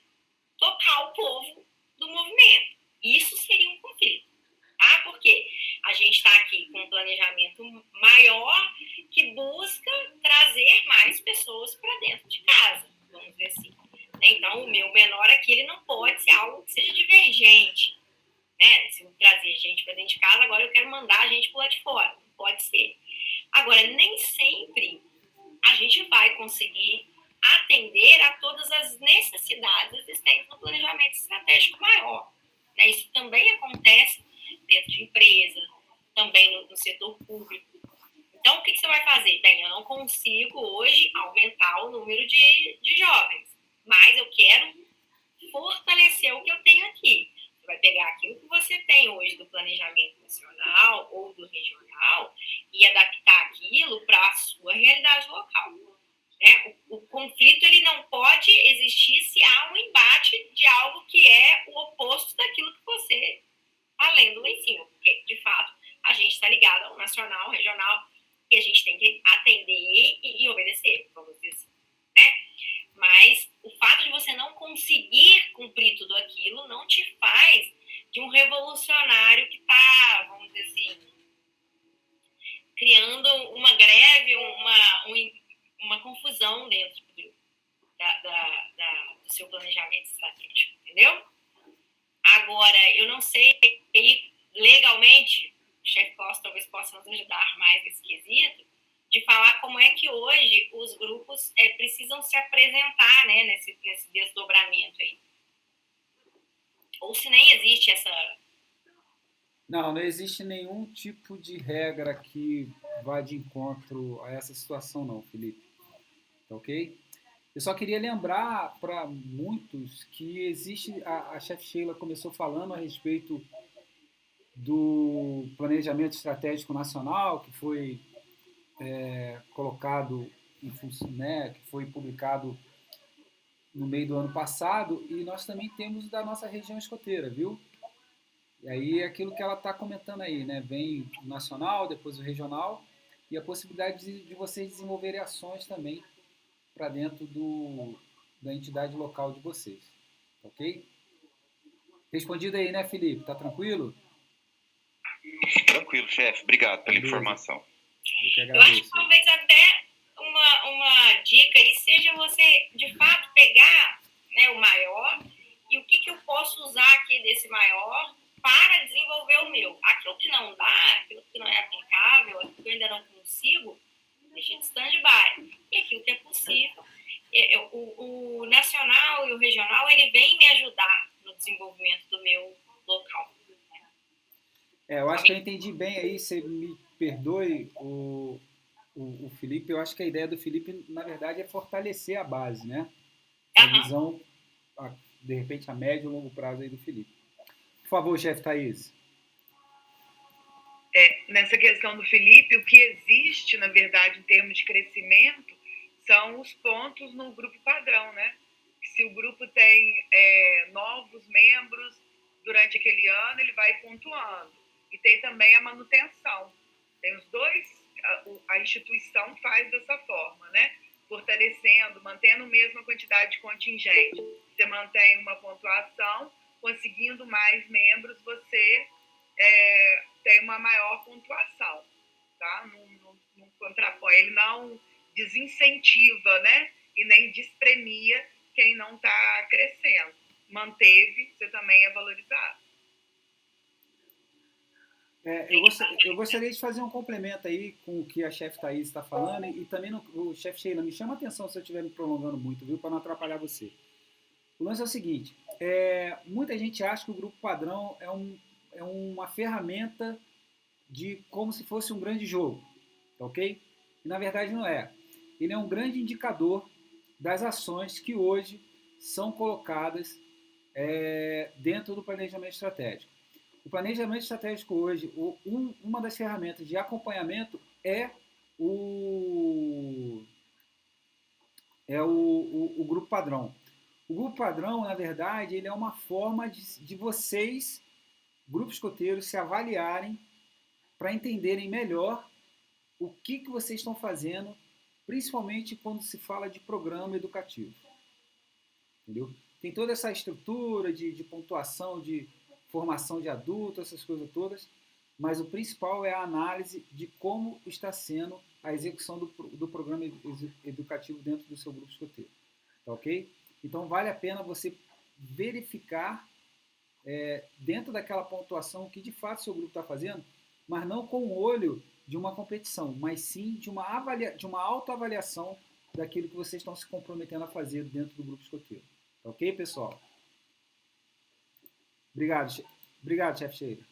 tocar o povo do movimento. Isso seria um conflito. Tá? Porque a gente está aqui com um planejamento maior que busca trazer mais pessoas para dentro de casa, vamos dizer assim. Então, o meu sempre a gente vai conseguir atender a todas as necessidades existentes no planejamento estratégico maior. Né? Isso também acontece dentro de empresa, também no setor público. Então, o que você vai fazer? Bem, eu não consigo hoje aumentar o número de jovens, mas eu quero fortalecer o que eu tenho aqui. Você vai pegar aquilo que você tem hoje do planejamento nacional ou do regional e adaptar aquilo para a sua realidade local. Né? O conflito ele não pode existir se há um embate de algo que é o oposto daquilo que você está lendo lá em cima, porque, de fato, a gente está ligado ao nacional, ao regional, e a gente tem que atender e obedecer, vamos dizer assim, né? Mas o fato de você não conseguir cumprir tudo aquilo não te faz de um revolucionário que está, vamos dizer assim, criando uma greve, uma confusão dentro do seu planejamento estratégico, entendeu? Agora, eu não sei, legalmente, o chefe Costa talvez possa nos ajudar mais nesse quesito, de falar como é que hoje os grupos precisam se apresentar, né, nesse desdobramento aí. Ou se nem existe essa... Não existe nenhum tipo de regra que vá de encontro a essa situação não, Felipe. Tá ok? Eu só queria lembrar para muitos que existe, a chefe Sheila começou falando a respeito do planejamento estratégico nacional, que foi colocado em função, né, que foi publicado no meio do ano passado, e nós também temos da nossa região escoteira, viu? E aí é aquilo que ela está comentando aí, né? Vem o nacional, depois o regional, e a possibilidade de vocês desenvolverem ações também para dentro da entidade local de vocês. Ok? Respondido aí, né, Felipe? Tá tranquilo? Tranquilo, chefe. Obrigado pela informação. Eu que agradeço. Eu acho que talvez até uma dica aí seja você, de fato, pegar, né, o maior e o que eu posso usar aqui desse maior para desenvolver o meu. Aquilo que não dá, aquilo que não é aplicável, aquilo que eu ainda não consigo, deixa de stand-by. E aquilo que é possível. O nacional e o regional, ele vem me ajudar no desenvolvimento do meu local. Eu acho que eu entendi bem aí, você me perdoe o Felipe, eu acho que a ideia do Felipe, na verdade, é fortalecer a base, né? A visão, de repente, a médio e longo prazo aí do Felipe. Por favor, chefe Thaís. Nessa questão do Felipe, o que existe, na verdade, em termos de crescimento, são os pontos no grupo padrão, né? Se o grupo tem novos membros durante aquele ano, ele vai pontuando. E tem também a manutenção. Tem os dois, a instituição faz dessa forma, né? Fortalecendo, mantendo a mesma quantidade de contingente. Você mantém uma pontuação, conseguindo mais membros, você tem uma maior pontuação, tá? Não contrapõe, ele não desincentiva, né? E nem despremia quem não está crescendo. Manteve, você também é valorizado. Eu gostaria de fazer um complemento aí com o que a chefe Thaís está falando e também o chefe Sheila, me chama a atenção se eu estiver me prolongando muito, viu, para não atrapalhar você. O lance é o seguinte, muita gente acha que o grupo padrão é uma ferramenta de como se fosse um grande jogo, ok? E na verdade não é. Ele é um grande indicador das ações que hoje são colocadas dentro do planejamento estratégico. O planejamento estratégico hoje, uma das ferramentas de acompanhamento é o grupo padrão. O grupo padrão, na verdade, ele é uma forma de vocês, grupos escoteiros, se avaliarem para entenderem melhor o que vocês estão fazendo, principalmente quando se fala de programa educativo. Entendeu? Tem toda essa estrutura de pontuação, de formação de adulto, essas coisas todas, mas o principal é a análise de como está sendo a execução do programa educativo dentro do seu grupo escoteiro. Tá ok? Então, vale a pena você verificar dentro daquela pontuação o que de fato seu grupo está fazendo, mas não com o olho de uma competição, mas sim de uma autoavaliação daquilo que vocês estão se comprometendo a fazer dentro do grupo escoteiro. Ok, pessoal? Obrigado, chefe Sheila.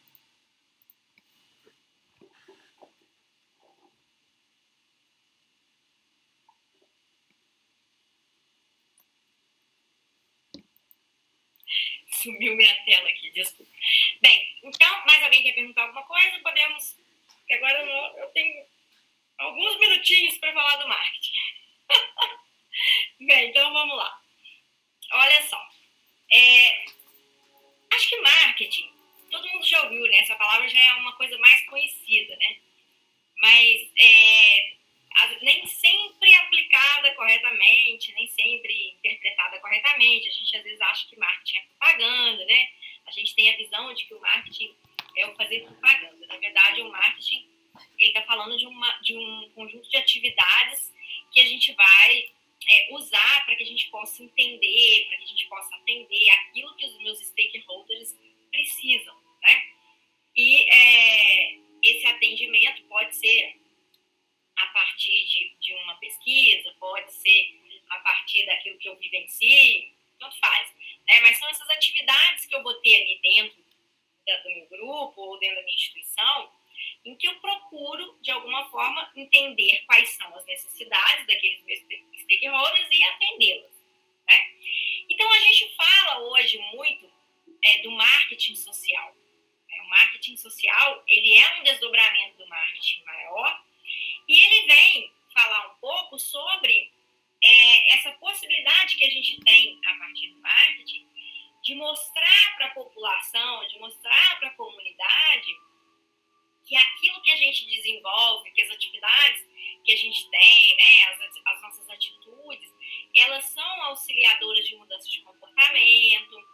Sumiu minha tela aqui, desculpa. Bem, então, mais alguém quer perguntar alguma coisa? Podemos, porque agora eu tenho alguns minutinhos para falar do marketing. Bem, então vamos lá. Olha só. Acho que marketing, todo mundo já ouviu, né? Essa palavra já é uma coisa mais conhecida, né? Mas nem sempre aplicada corretamente, nem sempre interpretada corretamente. A gente às vezes acha que marketing é propaganda, né? A gente tem a visão de que o marketing é o fazer propaganda. Na verdade, o marketing está falando de um conjunto de atividades que a gente vai usar para que a gente possa entender, para que a gente possa atender aquilo que os meus stakeholders precisam, né? E esse atendimento pode ser a partir de uma pesquisa, pode ser a partir daquilo que eu vivencio, tanto faz, né? Mas são essas atividades que eu botei ali dentro do meu grupo ou dentro da minha instituição, em que eu procuro, de alguma forma, entender quais são as necessidades daqueles meus stakeholders e atendê-las, né? Então, a gente fala hoje muito do marketing social. O marketing social, ele é um desdobramento do marketing maior e ele vem falar um pouco sobre essa possibilidade que a gente tem a partir do marketing de mostrar para a população, de mostrar para a comunidade que aquilo que a gente desenvolve, que as atividades que a gente tem, né, as nossas atitudes, elas são auxiliadoras de mudança de comportamento,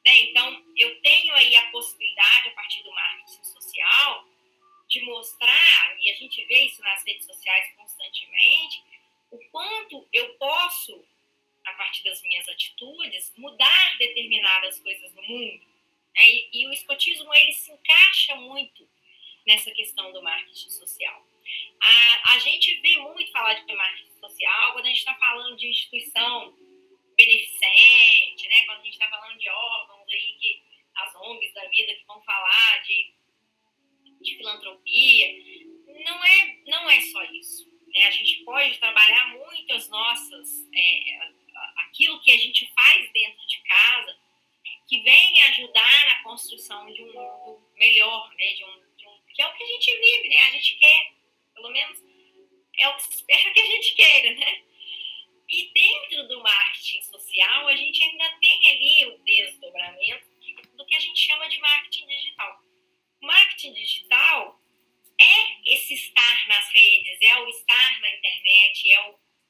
né? Então, eu tenho aí a possibilidade, a partir do marketing social, de mostrar, e a gente vê isso nas redes sociais constantemente, o quanto eu posso, a partir das minhas atitudes, mudar determinadas coisas no mundo, né? E o escotismo, ele se encaixa muito nessa questão do marketing social. A gente vê muito falar de marketing social quando a gente está falando de instituição beneficente, né? Quando a gente está falando de órgãos aí, que as ONGs da vida que vão falar de filantropia. Não é só isso, né? A gente pode trabalhar muito as nossas, aquilo que a gente faz dentro de casa, que vem ajudar na construção de um mundo melhor, né? Que é o que a gente vive, né? A gente quer, pelo menos é o que se espera que a gente queira, né? E dentro do marketing social, a gente ainda tem ali o desdobramento do que a gente chama de marketing digital. O marketing digital é esse estar nas redes, é o estar na internet,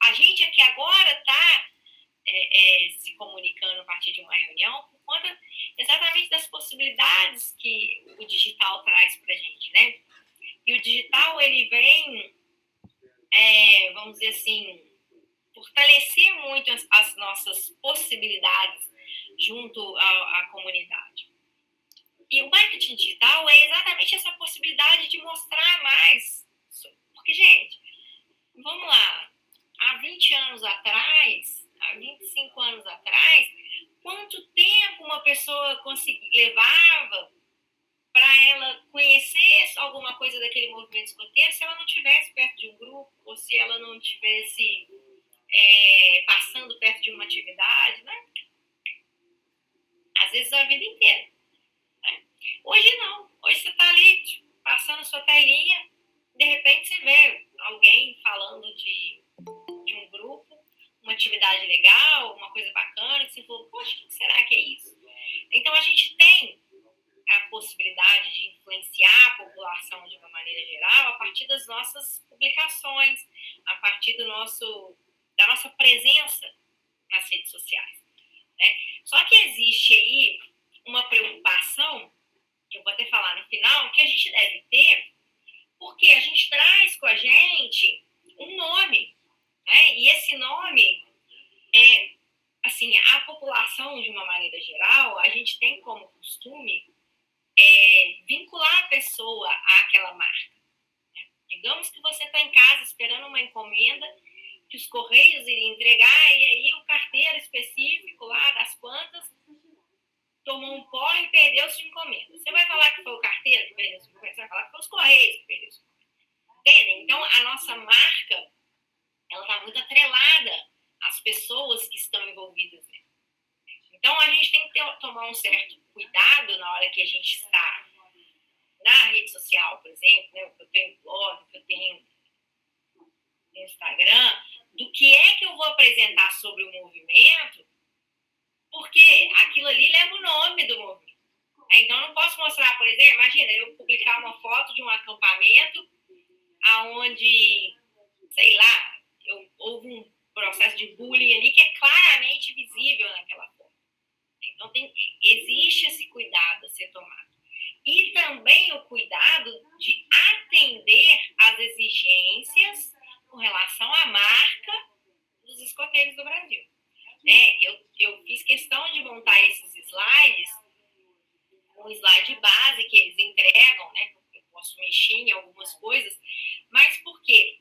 a gente aqui agora está se comunicando a partir de uma reunião por conta exatamente das possibilidades que o digital traz para a gente, né? E o digital, ele vem, vamos dizer assim, fortalecer muito as nossas possibilidades junto à comunidade. E o marketing digital é exatamente essa possibilidade de mostrar mais. Porque, gente, vamos lá, há 20 anos atrás, há 25 anos atrás, quanto tempo uma pessoa levava para ela conhecer alguma coisa daquele movimento escoteiro se ela não estivesse perto de um grupo ou se ela não estivesse passando perto de uma atividade, né? Às vezes a vida inteira. Né? Hoje não. Hoje você está ali passando a sua telinha, de repente você vê alguém falando de um grupo, uma atividade legal, uma coisa bacana, que você falou, poxa, o que será que é isso? Então a gente tem a possibilidade de influenciar a população de uma maneira geral a partir das nossas publicações, a partir da nossa presença nas redes sociais. Né? Só que existe aí uma preocupação, que eu vou até falar no final, que a gente deve ter, porque a gente traz com a gente um nome, né? E esse nome, assim, a população de uma maneira geral, a gente tem como costume vincular a pessoa àquela marca. Né? Digamos que você está em casa esperando uma encomenda que os Correios iriam entregar, e aí o carteiro específico lá das plantas tomou um porre e perdeu sua encomenda. Você vai falar que foi o carteiro que perdeu sua encomenda? Você vai falar que foi os Correios que perdeu sua encomenda. Entendem? Então, a nossa marca, ela está muito atrelada às pessoas que estão envolvidas nela. Então, a gente tem que tomar um certo cuidado na hora que a gente está na rede social, por exemplo, né? Eu tenho blog, eu tenho Instagram, do que é que eu vou apresentar sobre o movimento, porque aquilo ali leva o nome do movimento. Então, eu não posso mostrar, por exemplo, imagina, eu publicar uma foto de um acampamento onde, sei lá, houve um processo de bullying ali que é claramente visível naquela foto. Então, existe esse cuidado a ser tomado. E também o cuidado de atender às exigências com relação à marca dos escoteiros do Brasil. Eu fiz questão de montar esses slides, um slide base que eles entregam, né? Eu posso mexer em algumas coisas, mas por quê?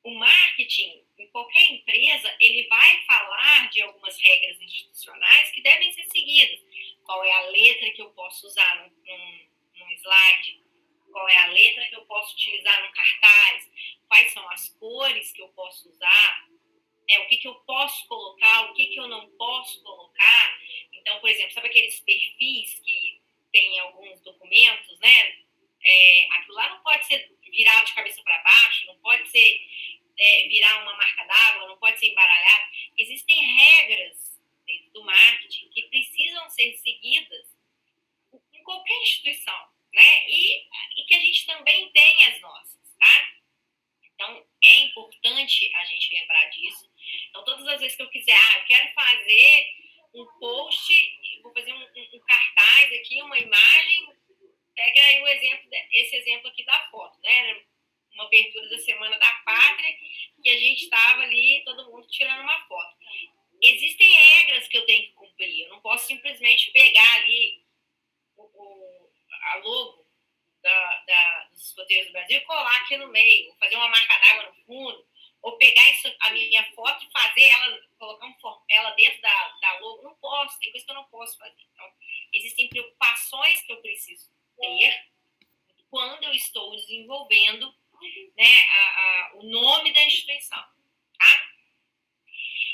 O marketing, em qualquer empresa, ele vai falar de algumas regras institucionais que devem ser seguidas. Qual é a letra que eu posso usar num slide? Qual é a letra que eu posso utilizar no cartaz? Quais são as cores que eu posso usar? O que eu posso colocar? O que eu não posso colocar? Então, por exemplo, sabe aqueles perfis que tem em alguns documentos, né? Aquilo lá não pode ser virado de cabeça para baixo, não pode ser virar uma marca d'água, não pode ser embaralhado. Existem regras dentro do marketing que precisam ser seguidas em qualquer instituição, né? E que a gente também tem as nossas, tá? Então, é importante a gente lembrar disso. Então, todas as vezes que eu quiser, eu quero fazer um post, vou fazer um cartaz aqui, uma imagem, pega aí esse exemplo aqui da foto, né? Uma abertura da Semana da Pátria, que a gente estava ali, todo mundo tirando uma foto. Existem regras que eu tenho que cumprir. Eu não posso simplesmente pegar ali a logo dos escoteiros do Brasil e colar aqui no meio, ou fazer uma marca d'água no fundo, ou pegar a minha foto e fazer ela, colocar ela dentro da logo. Não posso, tem coisa que eu não posso fazer. Então, existem preocupações que eu preciso ter quando eu estou desenvolvendo, né, o nome da instituição, tá?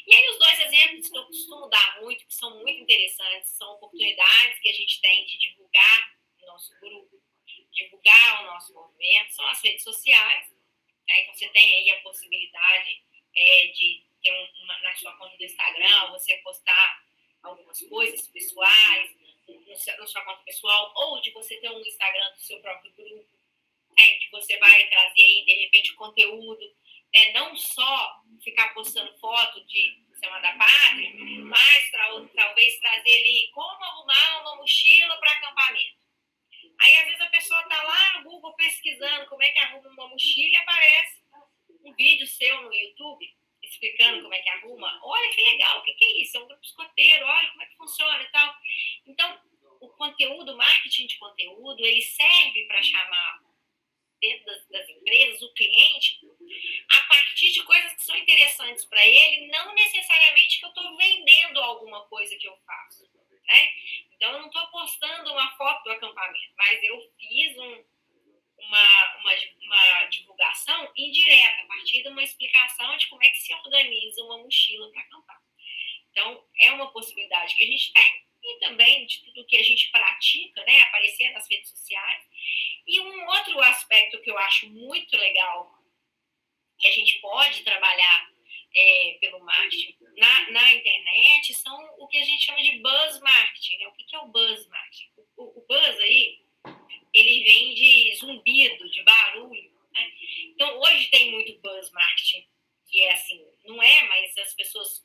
E aí, os dois exemplos que eu costumo dar muito, que são muito interessantes, são oportunidades que a gente tem de divulgar o nosso grupo, divulgar o nosso movimento, são as redes sociais. Então, você tem aí a possibilidade de ter na sua conta do Instagram, você postar algumas coisas pessoais na sua conta pessoal, ou de você ter um Instagram do seu próprio grupo, que você vai trazer aí, de repente, conteúdo, né? Não só ficar postando foto de Semana da Pátria, mas talvez trazer ali como arrumar uma mochila para acampamento. Aí, às vezes, a pessoa está lá no Google pesquisando como é que arruma uma mochila e aparece um vídeo seu no YouTube explicando como é que arruma. Olha que legal, o que é isso? É um grupo escoteiro, olha como é que funciona e tal. Então, o conteúdo, o marketing de conteúdo, ele serve para chamar dentro das empresas o cliente a partir de coisas que são interessantes para ele, não necessariamente que eu estou vendendo alguma coisa que eu faço, né? Então, eu não estou postando uma foto do acampamento, mas eu fiz uma divulgação indireta, a partir de uma explicação de como é que se organiza uma mochila para acampar. Então, é uma possibilidade que a gente tem, e também de tudo que a gente pratica, né, aparecer nas redes sociais. E um outro aspecto que eu acho muito legal, que a gente pode trabalhar pelo marketing na internet, são o que a gente chama de buzz marketing, né? O que é o buzz marketing? O buzz aí, ele vem de zumbido, de barulho, né? Então, hoje tem muito buzz marketing, que é assim, não é, mas as pessoas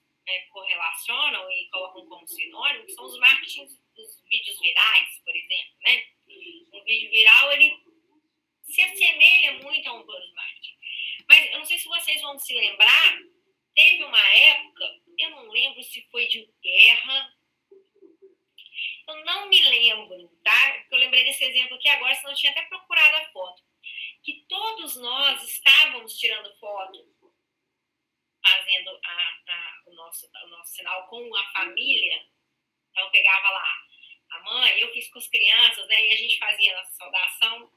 correlacionam e colocam como sinônimo, que são os marketings dos vídeos virais, por exemplo, né? Um vídeo viral, ele se assemelha muito a um buzz marketing. Mas eu não sei se vocês vão se lembrar, teve uma época, eu não lembro se foi de guerra, eu não me lembro, tá? Porque eu lembrei desse exemplo aqui agora, senão eu tinha até procurado a foto. que todos nós estávamos tirando foto, fazendo o nosso sinal com a família. Então, eu pegava lá a mãe, eu fiz com as crianças, né? E a gente fazia a nossa saudação,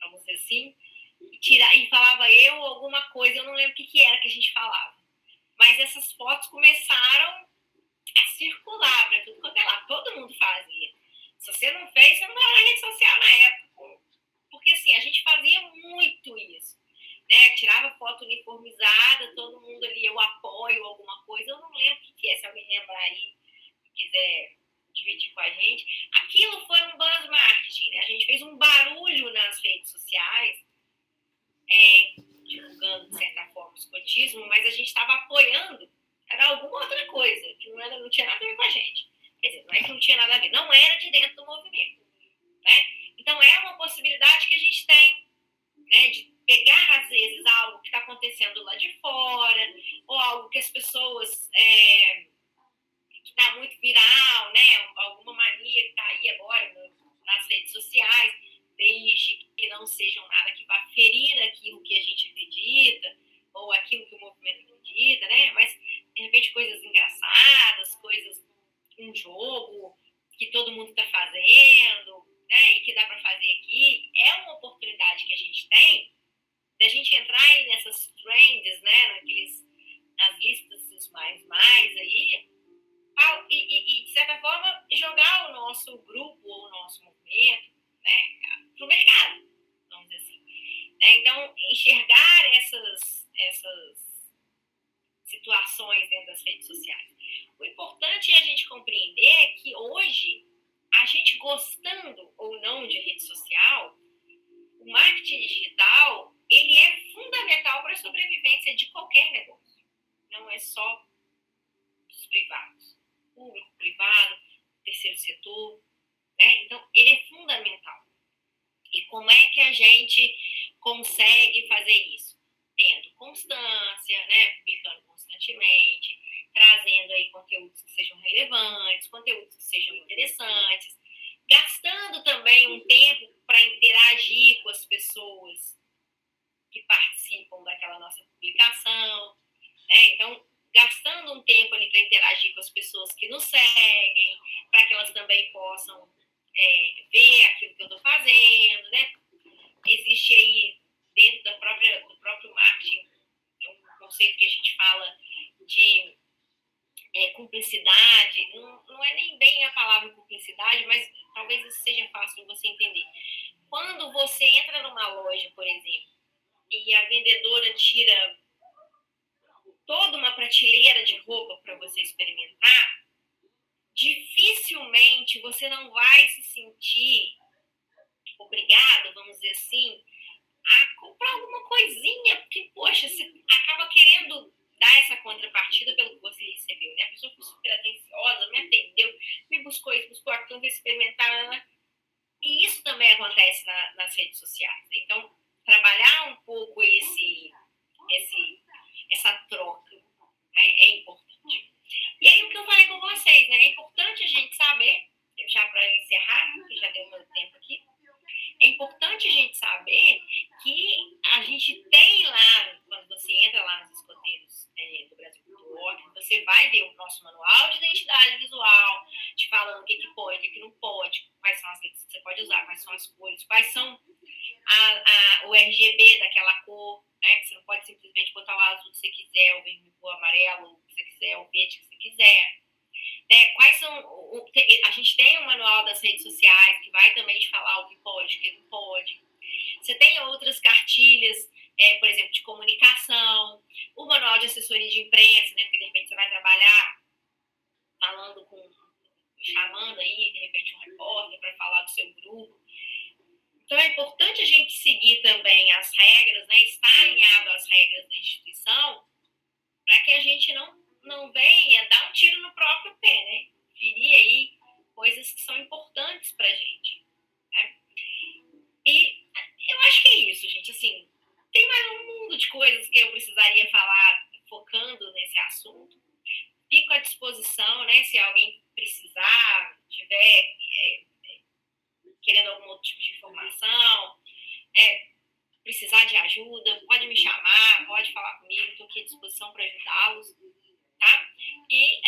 vamos dizer assim, e falava eu alguma coisa, eu não lembro o que era que a gente falava. Mas essas fotos começaram a circular para tudo quanto é lá. Todo mundo fazia. Se você não fez, você não estava na rede social na época. Porque, assim, a gente fazia muito isso. Né? Tirava foto uniformizada, todo mundo ali, eu apoio alguma coisa. Eu não lembro o que é. Se alguém lembrar aí, quiser dividir com a gente. Aquilo foi um buzz marketing, né? A gente fez um barulho nas redes sociais, divulgando, de certa forma, o escotismo, mas a gente estava apoiando, era alguma outra coisa, que não tinha nada a ver com a gente. Quer dizer, não é que não tinha nada a ver, não era de dentro do movimento. Né? Então, é uma possibilidade que a gente tem, né, de pegar, às vezes, algo que está acontecendo lá de fora, ou algo que as pessoas... que está muito viral, né? Alguma mania que está aí agora nas redes sociais, desde que não sejam nada que vá ferir aquilo que a gente acredita, ou aquilo que o movimento acredita, né? Mas, de repente, coisas engraçadas, coisas, um jogo que todo mundo está fazendo, né? E que dá para fazer aqui, é uma oportunidade que a gente tem de a gente entrar aí nessas trends, né? Nas listas dos mais aí, e, de certa forma, jogar o nosso grupo ou o nosso movimento, né, para o mercado, vamos dizer assim. Né? Então, enxergar essas situações dentro das redes sociais. O importante é a gente compreender que hoje, a gente gostando ou não de rede social, o marketing digital, ele é fundamental para a sobrevivência de qualquer negócio. Não é só dos privados. Público, privado, terceiro setor, né? Então, ele é fundamental. E como é que a gente consegue fazer isso? Tendo constância, né? Publicando constantemente, trazendo aí conteúdos que sejam relevantes, conteúdos que sejam interessantes, gastando também um tempo para interagir com as pessoas que participam daquela nossa publicação, né? Então, gastando um tempo ali para interagir com as pessoas que nos seguem, para que elas também possam ver aquilo que eu estou fazendo, né? Existe aí, dentro do próprio marketing, um conceito que a gente fala de cumplicidade. Não é nem bem a palavra cumplicidade, mas talvez isso seja fácil de você entender. Quando você entra numa loja, por exemplo, e a vendedora tira toda uma prateleira de roupa para você experimentar, dificilmente você não vai se sentir obrigado, vamos dizer assim, a comprar alguma coisinha, porque, poxa, você acaba querendo dar essa contrapartida pelo que você recebeu, né? A pessoa foi super atenciosa, me atendeu, me buscou isso, buscou aquilo, veio experimentar, né? E isso também acontece nas redes sociais. Então, trabalhar um pouco essa troca, né, é importante. E aí, o que eu falei com vocês, né? É importante a gente saber, já para encerrar, que já deu meu tempo aqui, é importante a gente saber que a gente tem lá, quando você entra lá nos escoteiros do Brasil Cultura Walk, você vai ver o nosso manual de identidade visual, te falando o que pode, o que não pode, quais são as letras que você pode usar, quais são as cores, quais são o RGB daquela cor, né? Que você não pode simplesmente botar o azul que você quiser, o vermelho, o amarelo, o que você quiser, o verde que você quiser. Quais são... A gente tem um manual das redes sociais que vai também te falar o que pode, o que não pode. Você tem outras cartilhas, por exemplo, de comunicação, o manual de assessoria de imprensa, né? Porque de repente você vai trabalhar chamando aí, de repente, um repórter para falar do seu grupo. Então é importante a gente seguir também as regras, né? Estar alinhado às regras da instituição, para que a gente não venha dar um tiro no próprio pé, né? Ferir aí coisas que são importantes para a gente, né? E eu acho que é isso, gente. Assim, tem mais um mundo de coisas que eu precisaria falar focando nesse assunto. Fico à disposição, né? Se alguém precisar, tiver querendo algum outro tipo de informação, precisar ajudá-los, tá? E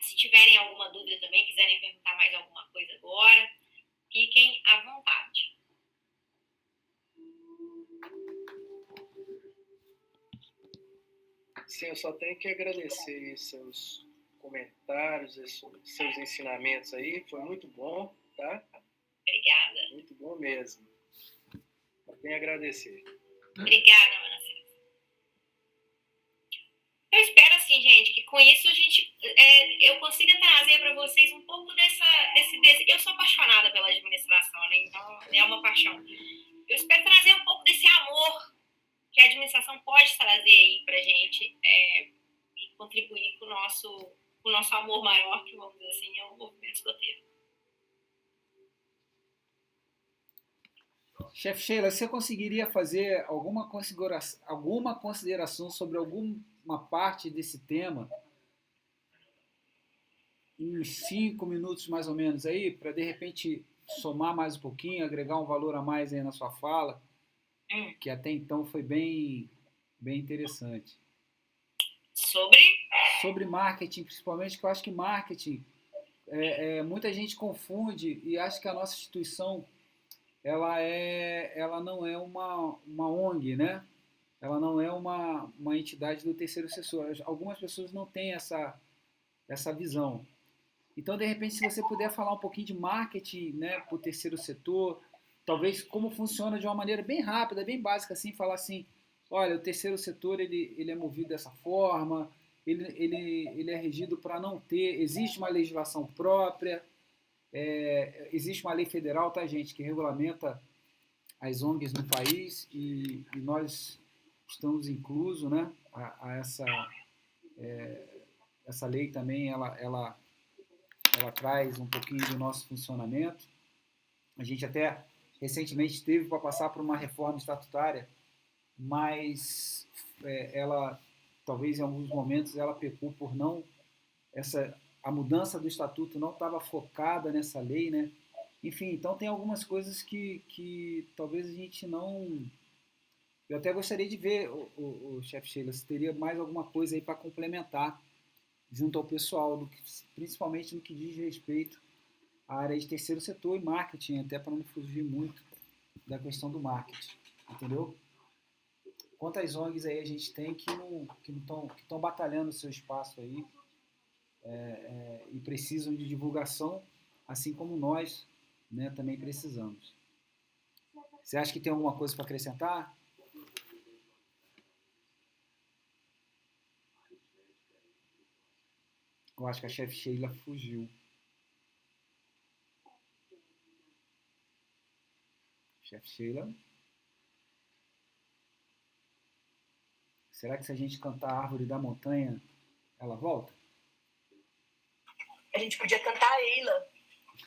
se tiverem alguma dúvida também, quiserem perguntar mais alguma coisa agora, fiquem à vontade. Sim, eu só tenho que agradecer seus comentários, seus ensinamentos aí, foi muito bom, tá? Obrigada. Muito bom mesmo. Só tenho a agradecer. Obrigada, Ana César. Eu espero, assim, gente, que com isso eu consiga trazer para vocês um pouco desse desejo. Eu sou apaixonada pela administração, né? Então, é uma paixão. Eu espero trazer um pouco desse amor que a administração pode trazer aí para a gente e contribuir com o nosso amor maior, que vamos dizer assim, é o movimento escoteiro. Chefe Sheila, você conseguiria fazer alguma consideração sobre alguma parte desse tema em uns 5 minutos mais ou menos aí, para de repente somar mais um pouquinho, agregar um valor a mais aí na sua fala, que até então foi bem interessante. Sobre marketing, principalmente, que eu acho que marketing, muita gente confunde e acha que a nossa instituição ela não é uma ONG, né? Ela não é uma entidade do terceiro setor. Algumas pessoas não têm essa visão. Então, de repente, se você puder falar um pouquinho de marketing, né, para o terceiro setor, talvez como funciona de uma maneira bem rápida, bem básica, assim, falar assim, olha, o terceiro setor ele é movido dessa forma, ele é regido para não ter, existe uma legislação própria, existe uma lei federal, tá, gente, que regulamenta as ONGs no país e nós estamos inclusos, né, a essa lei também, ela traz um pouquinho do nosso funcionamento. A gente até recentemente teve para passar por uma reforma estatutária, mas ela, talvez em alguns momentos, ela pecou por não... a mudança do estatuto não estava focada nessa lei, né? Enfim, então tem algumas coisas que talvez a gente não... Eu até gostaria de ver, o chefe Sheila, se teria mais alguma coisa aí para complementar junto ao pessoal, principalmente no que diz respeito à área de terceiro setor e marketing, até para não fugir muito da questão do marketing, entendeu? Quantas ONGs aí a gente tem que estão batalhando o seu espaço aí e precisam de divulgação, assim como nós, né, também precisamos. Você acha que tem alguma coisa para acrescentar? Eu acho que a chefe Sheila fugiu. Chefe Sheila? Será que se a gente cantar a Árvore da Montanha, ela volta? A gente podia cantar Eila.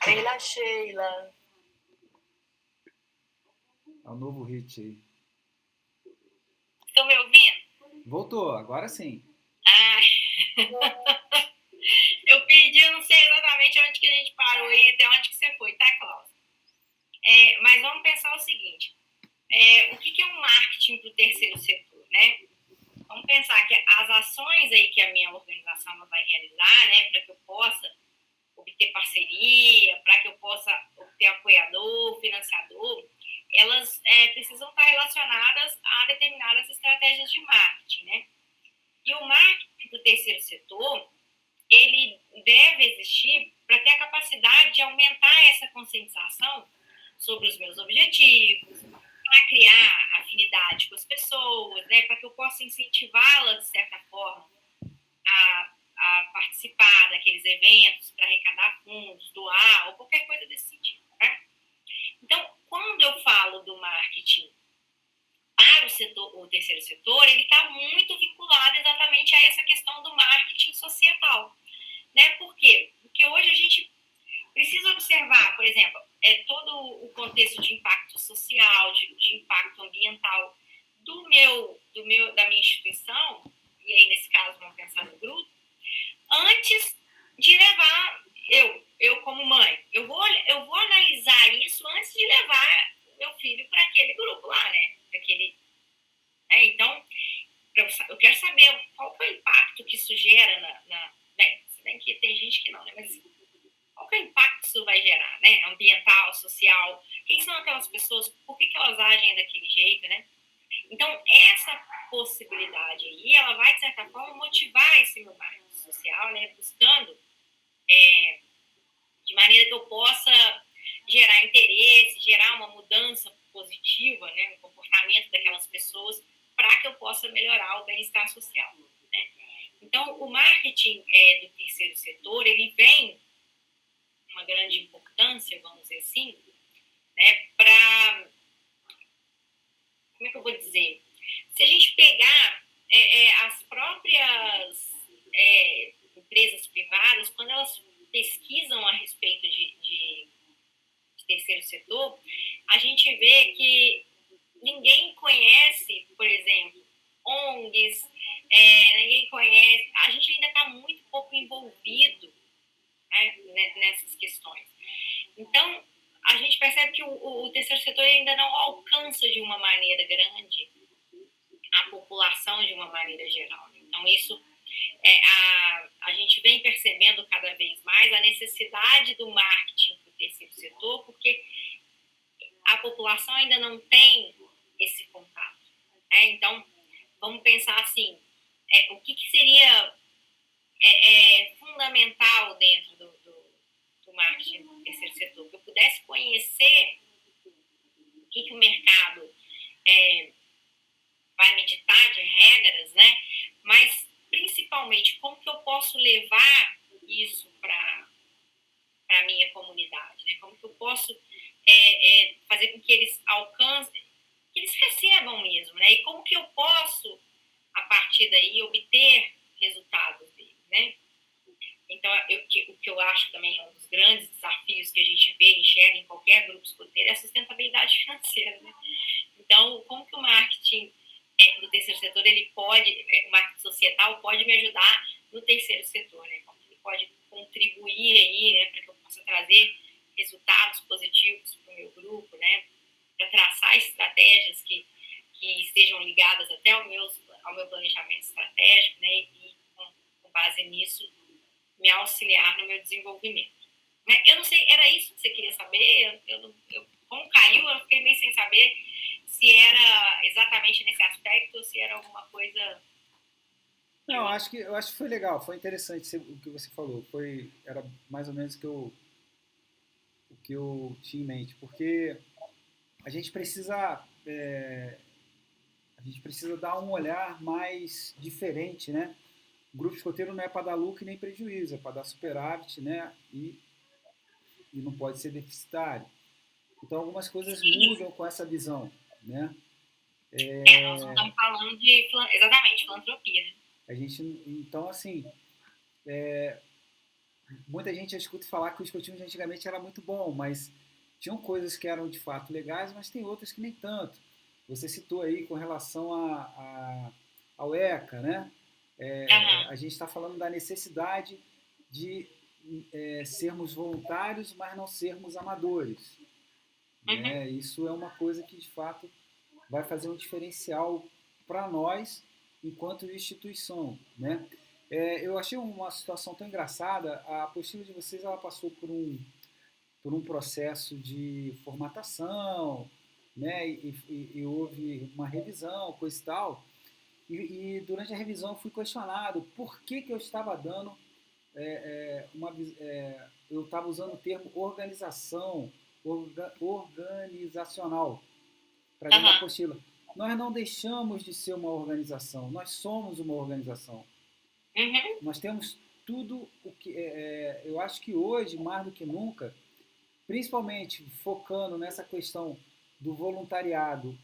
Eila Sheila. É o novo hit aí. Estão me ouvindo? Voltou, agora sim. Eu pedi, eu não sei exatamente onde que a gente parou aí, até onde que você foi, tá, Cláudia? Mas vamos pensar o seguinte, o que é um marketing para o terceiro setor, né? Vamos pensar que as ações aí que a minha organização vai realizar, né, para que eu possa obter parceria, para que eu possa obter apoiador, financiador, elas precisam estar relacionadas a determinadas estratégias de marketing, né? E o marketing do terceiro setor, ele deve existir para ter a capacidade de aumentar essa conscientização sobre os meus objetivos, para criar afinidade com as pessoas, né, para que eu possa incentivá-las, de certa forma, a participar daqueles eventos, para arrecadar fundos, doar, ou qualquer coisa desse sentido. Né? Então, quando eu falo do marketing para o terceiro setor, ele está muito vinculado exatamente a essa questão do marketing societal. Né? Por quê? Porque hoje a gente precisa observar, por exemplo, todo o contexto de impacto social, de impacto ambiental da minha instituição, e aí nesse caso vamos pensar no grupo, antes de levar, eu como mãe, eu vou analisar isso antes de levar meu filho para aquele grupo lá, né? Então, saber qual foi o impacto que isso gera bem, se bem que tem gente que não, né? Mas qual que é o impacto que isso vai gerar, né? Ambiental, social, quem são aquelas pessoas, por que elas agem daquele jeito, né? Então, essa possibilidade aí, ela vai, de certa forma, motivar esse meu marketing social, né? Buscando de maneira que eu possa gerar interesse, gerar uma mudança positiva, né, no comportamento daquelas pessoas, para que eu possa melhorar o bem-estar social, né? Então, o marketing do terceiro setor, ele vem uma grande importância, vamos dizer assim, né, para, como é que eu vou dizer? Se a gente pegar as próprias empresas privadas, quando elas pesquisam a respeito de terceiro setor, a gente vê que ninguém conhece, por exemplo, ONGs, ninguém conhece, a gente ainda está muito pouco envolvido, né, nessas questões. Então, a gente percebe que o terceiro setor ainda não alcança de uma maneira grande a população de uma maneira geral. Então, isso a gente vem percebendo cada vez mais a necessidade do marketing para o terceiro setor, porque a população ainda não tem esse contato, né? Então, vamos pensar assim, o que seria fundamental dentro do marketing do terceiro setor? Que eu pudesse conhecer o que o mercado vai me ditar de regras, né? Mas, principalmente, como que eu posso levar isso para a minha comunidade, né? Como que eu posso fazer com que eles alcancem, que eles recebam mesmo, né? E como que eu posso, a partir daí, obter resultados deles, né? Então, o que eu acho também é um dos grandes desafios que a gente vê e enxerga em qualquer grupo escoteiro é a sustentabilidade financeira, né? Então, como que o marketing do terceiro setor, o marketing societal pode me ajudar no terceiro setor, né? Como ele pode contribuir aí, né, para que eu possa trazer resultados positivos para o meu grupo, né? Para traçar estratégias que estejam ligadas até ao meu planejamento estratégico, né? E com base nisso me auxiliar no meu desenvolvimento. Eu não sei, era isso que você queria saber? Como caiu, eu fiquei meio sem saber se era exatamente nesse aspecto ou se era alguma coisa... Não, eu acho que foi legal, foi interessante o que você falou. Era mais ou menos o que eu tinha em mente, porque a gente precisa dar um olhar mais diferente, né? O grupo escoteiro não é para dar lucro nem prejuízo, é para dar superávit, né? E não pode ser deficitário. Então, algumas coisas mudam com essa visão, né? Nós não estamos falando de, exatamente, filantropia, né? Então, assim, muita gente já escuta falar que o escotismo de antigamente era muito bom, mas tinham coisas que eram de fato legais, mas tem outras que nem tanto. Você citou aí com relação ao ECA, né? A gente está falando da necessidade de sermos voluntários, mas não sermos amadores. Né? Isso é uma coisa que, de fato, vai fazer um diferencial para nós enquanto instituição. Né? Eu achei uma situação tão engraçada. A apostila de vocês ela passou por um processo de formatação, né? E houve uma revisão, coisa e tal. E durante a revisão eu fui questionado por que eu estava dando eu estava usando o termo organizacional para dentro da apostila. Nós não deixamos de ser uma organização, nós somos uma organização. Nós temos tudo o que... eu acho que hoje, mais do que nunca, principalmente focando nessa questão do voluntariado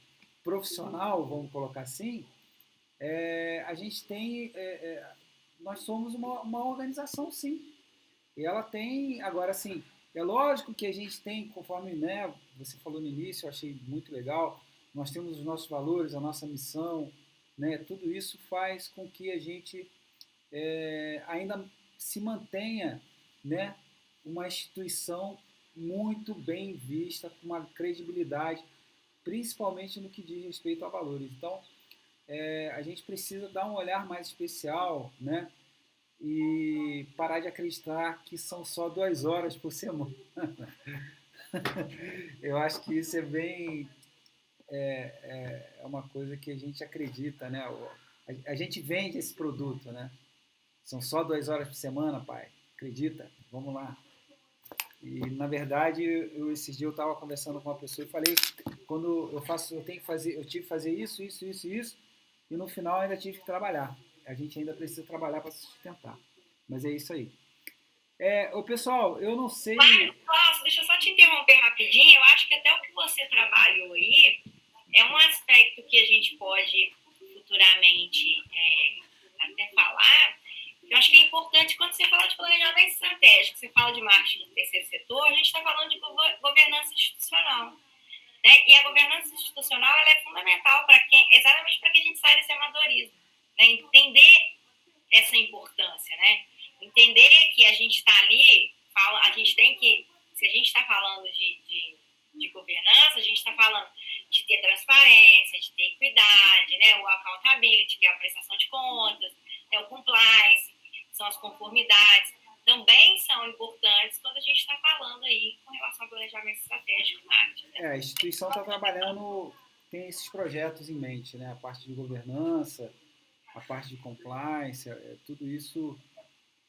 profissional, vamos colocar assim, a gente tem... nós somos uma organização, sim. E ela tem... Agora, assim, é lógico que a gente tem, conforme, né, você falou no início, eu achei muito legal, nós temos os nossos valores, a nossa missão, né, tudo isso faz com que a gente ainda se mantenha, né, uma instituição muito bem vista, com uma credibilidade, principalmente no que diz respeito a valores. Então, a gente precisa dar um olhar mais especial, né? E parar de acreditar que são só 2 horas por semana. Eu acho que isso é bem uma coisa que a gente acredita, né? A gente vende esse produto, né? São só 2 horas por semana, pai. Acredita? Vamos lá. E na verdade, esses dias eu estava conversando com uma pessoa e falei, quando eu tive que fazer isso, e no final ainda tive que trabalhar. A gente ainda precisa trabalhar para se sustentar. Mas é isso aí. Pessoal, eu não sei. Nossa, deixa eu só te interromper rapidinho. Eu acho que até o que você trabalhou aí é um aspecto que a gente pode futuramente até falar. Eu acho que é importante quando você fala de planejamento estratégico, você fala de marketing do terceiro setor, a gente está falando de governança institucional. Né? E a governança institucional ela é fundamental exatamente para que a gente saia desse amadorismo. Né? Entender essa importância, né? Entender que a gente está ali, a gente tem que, se a gente está falando de governança, a gente está falando de ter transparência, de ter equidade, né? O accountability, que é a prestação de contas, né? O compliance, são as conformidades, também são importantes quando a gente está falando aí com relação ao planejamento estratégico e marketing. Né? A instituição está trabalhando, tem esses projetos em mente, né? A parte de governança, a parte de compliance, tudo isso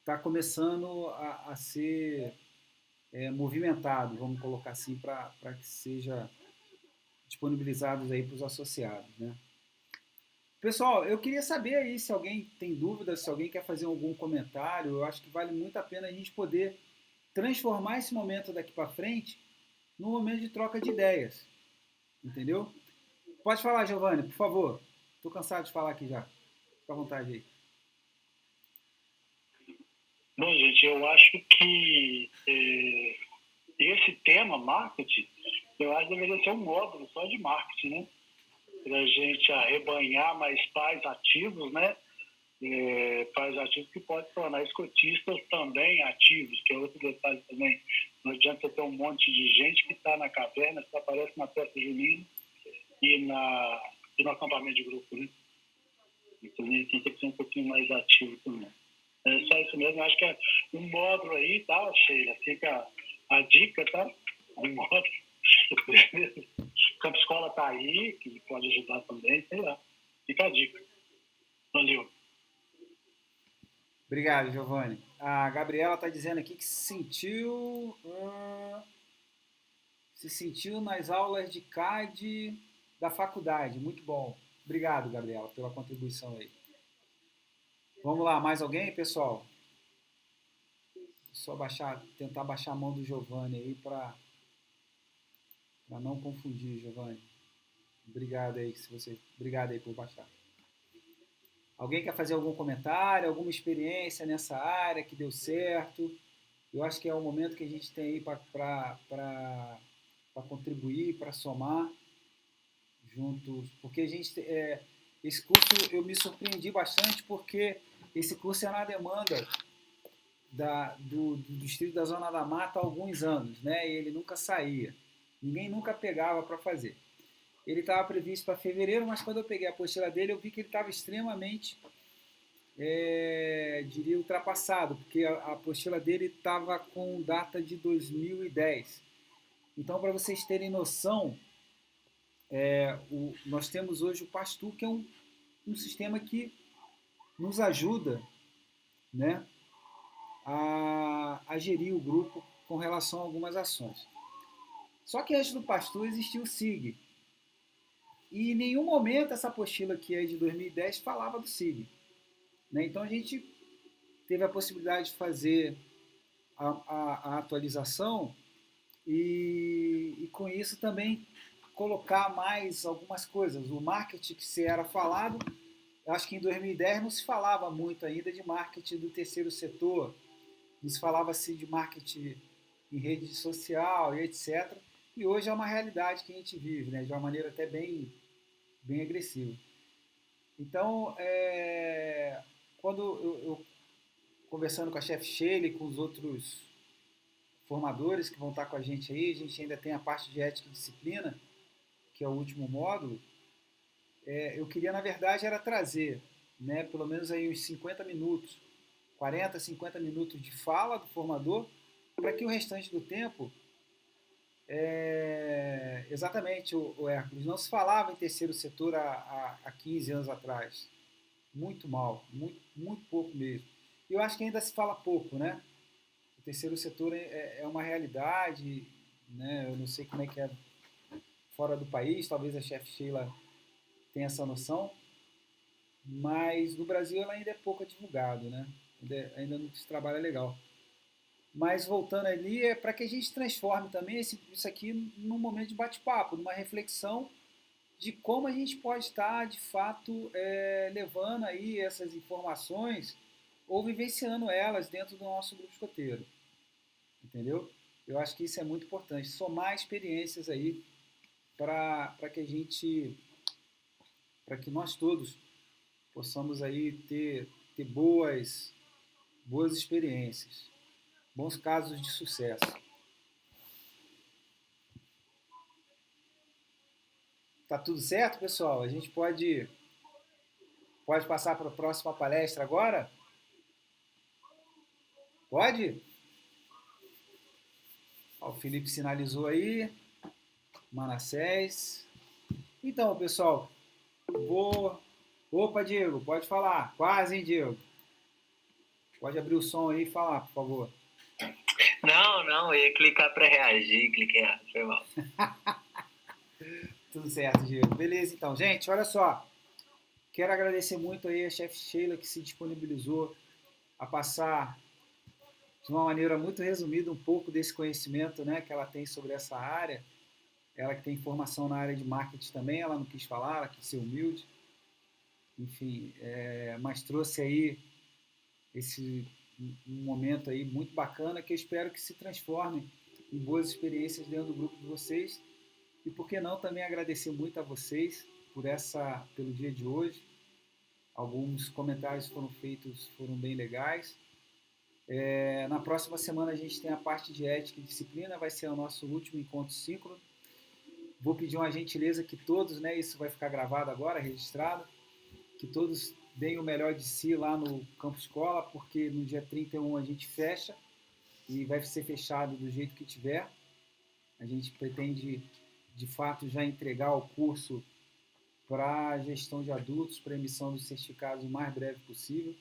está começando a ser movimentado, vamos colocar assim, para que seja disponibilizados aí para os associados, né? Pessoal, eu queria saber aí se alguém tem dúvidas, se alguém quer fazer algum comentário. Eu acho que vale muito a pena a gente poder transformar esse momento daqui para frente num momento de troca de ideias, entendeu? Pode falar, Giovanni, por favor. Estou cansado de falar aqui já. Fica à vontade aí. Bom, gente, eu acho que esse tema, marketing, eu acho que deveria ser um módulo só de marketing, né? Para a gente arrebanhar mais pais ativos, né? Pais ativos que podem tornar escotistas também ativos, que é outro detalhe também. Não adianta você ter um monte de gente que está na caverna, que aparece na festa junina e no acampamento de grupo, né? Então, a gente tem que ser um pouquinho mais ativo também. É só isso mesmo, acho que é um módulo aí, tá, Sheila? Fica a dica, tá? Um módulo. Campo Escola tá aí, que pode ajudar também, sei lá. Fica a dica. Valeu. Obrigado, Giovanni. A Gabriela está dizendo aqui que se sentiu nas aulas de CAD da faculdade. Muito bom. Obrigado, Gabriela, pela contribuição aí. Vamos lá, mais alguém, pessoal? Só tentar baixar a mão do Giovanni aí para não confundir, Giovanni. Obrigado aí por baixar. Alguém quer fazer algum comentário, alguma experiência nessa área que deu certo? Eu acho que é o momento que a gente tem aí para contribuir, para somar juntos, porque a gente esse curso eu me surpreendi bastante porque esse curso era na demanda do distrito da Zona da Mata há alguns anos, né? E ele nunca saía, ninguém nunca pegava para fazer. Ele estava previsto para fevereiro, mas quando eu peguei a apostila dele, eu vi que ele estava extremamente, diria, ultrapassado, porque a apostila dele estava com data de 2010. Então, para vocês terem noção, nós temos hoje o Pastu, que é um sistema que nos ajuda, né, a gerir o grupo com relação a algumas ações. Só que antes do Pastu existia o SIG. E em nenhum momento essa apostila que é de 2010 falava do SIG. Né? Então a gente teve a possibilidade de fazer a atualização e com isso também colocar mais algumas coisas. O marketing que se era falado, eu acho que em 2010 não se falava muito ainda de marketing do terceiro setor, não se falava-se de marketing em rede social e etc. E hoje é uma realidade que a gente vive, né? De uma maneira até bem agressiva. Então, quando eu conversando com a chefe Sheila e com os outros formadores que vão estar com a gente aí, a gente ainda tem a parte de ética e disciplina, que é o último módulo, eu queria, na verdade, era trazer, né, pelo menos aí uns 50 minutos, 40, 50 minutos de fala do formador, para que o restante do tempo, exatamente, o Hércules, não se falava em terceiro setor há 15 anos atrás. Muito mal, muito pouco mesmo. E eu acho que ainda se fala pouco, né? O terceiro setor é uma realidade, né? Eu não sei como é que é fora do país, talvez a chefe Sheila tenha essa noção, mas no Brasil ela ainda é pouco divulgado, né? Ainda não se trabalha legal. Mas voltando ali, é para que a gente transforme também isso aqui num momento de bate-papo, numa reflexão de como a gente pode estar, de fato, levando aí essas informações ou vivenciando elas dentro do nosso grupo escoteiro. Entendeu? Eu acho que isso é muito importante, somar experiências aí para que nós todos possamos aí ter boas experiências, bons casos de sucesso. Tá tudo certo, pessoal? A gente pode passar para a próxima palestra agora? Pode? Ó, o Felipe sinalizou aí. Manassés. Então, pessoal, Opa, Diego, pode falar. Quase, hein, Diego? Pode abrir o som aí e falar, por favor. Não, eu ia clicar para reagir, cliquei errado, foi mal. Tudo certo, Diego. Beleza, então. Gente, olha só. Quero agradecer muito aí a chefe Sheila que se disponibilizou a passar de uma maneira muito resumida um pouco desse conhecimento, né, que ela tem sobre essa área. Ela que tem formação na área de marketing também, ela não quis falar, ela quis ser humilde. Enfim, mas trouxe aí um momento aí muito bacana que eu espero que se transforme em boas experiências dentro do grupo de vocês. E por que não também agradecer muito a vocês pelo dia de hoje. Alguns comentários foram feitos, foram bem legais. Na próxima semana a gente tem a parte de ética e disciplina, vai ser o nosso último encontro síncrono. Vou pedir uma gentileza que todos, né, isso vai ficar gravado agora, registrado, que todos deem o melhor de si lá no Campo Escola, porque no dia 31 a gente fecha e vai ser fechado do jeito que tiver. A gente pretende, de fato, já entregar o curso para gestão de adultos, para emissão dos certificados o mais breve possível.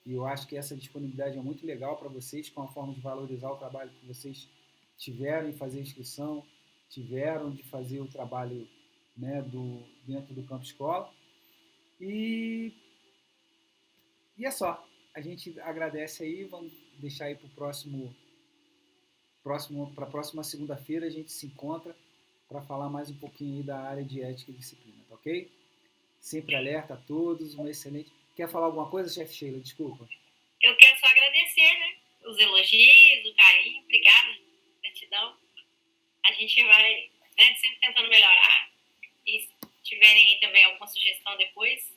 E eu acho que essa disponibilidade é muito legal para vocês, com a forma de valorizar o trabalho que vocês tiveram em fazer a inscrição, tiveram de fazer o trabalho, né, dentro do Campo Escola. E é só. A gente agradece aí, vamos deixar aí para a próxima segunda-feira a gente se encontra para falar mais um pouquinho aí da área de ética e disciplina, tá ok? Sempre alerta a todos, uma excelente... Quer falar alguma coisa, chefe Sheila? Desculpa. Eu quero só agradecer, né? Os elogios, o carinho, obrigada, gratidão. A gente vai, né, sempre tentando melhorar. E se tiverem aí também alguma sugestão depois,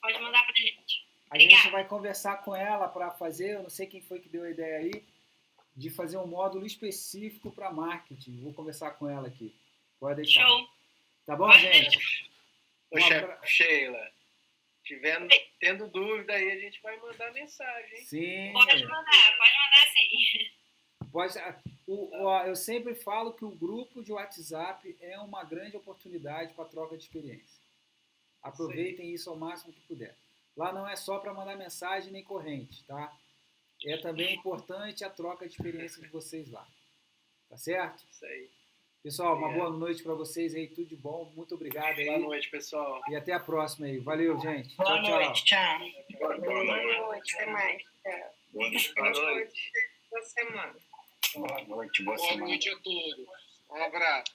pode mandar pra gente. Obrigada. A gente vai conversar com ela para fazer, eu não sei quem foi que deu a ideia aí, de fazer um módulo específico para marketing. Vou conversar com ela aqui. Pode deixar. Show. Tá bom, Pode gente? Chefe Sheila, tendo dúvida aí, a gente vai mandar mensagem. Hein? Sim. Pode mandar sim. Eu sempre falo que o grupo de WhatsApp é uma grande oportunidade para troca de experiência. Aproveitem isso ao máximo que puder. Lá não é só para mandar mensagem nem corrente, tá? É também importante a troca de experiência de vocês lá. Tá certo? Isso aí. Pessoal, uma boa noite para vocês aí, tudo de bom. Muito obrigado aí. Boa noite, pessoal. E até a próxima aí. Valeu, gente. Boa noite, tchau. Boa noite, até mais. Boa noite. Boa semana. Boa noite, boa Boa semana. noite a todos. Um abraço.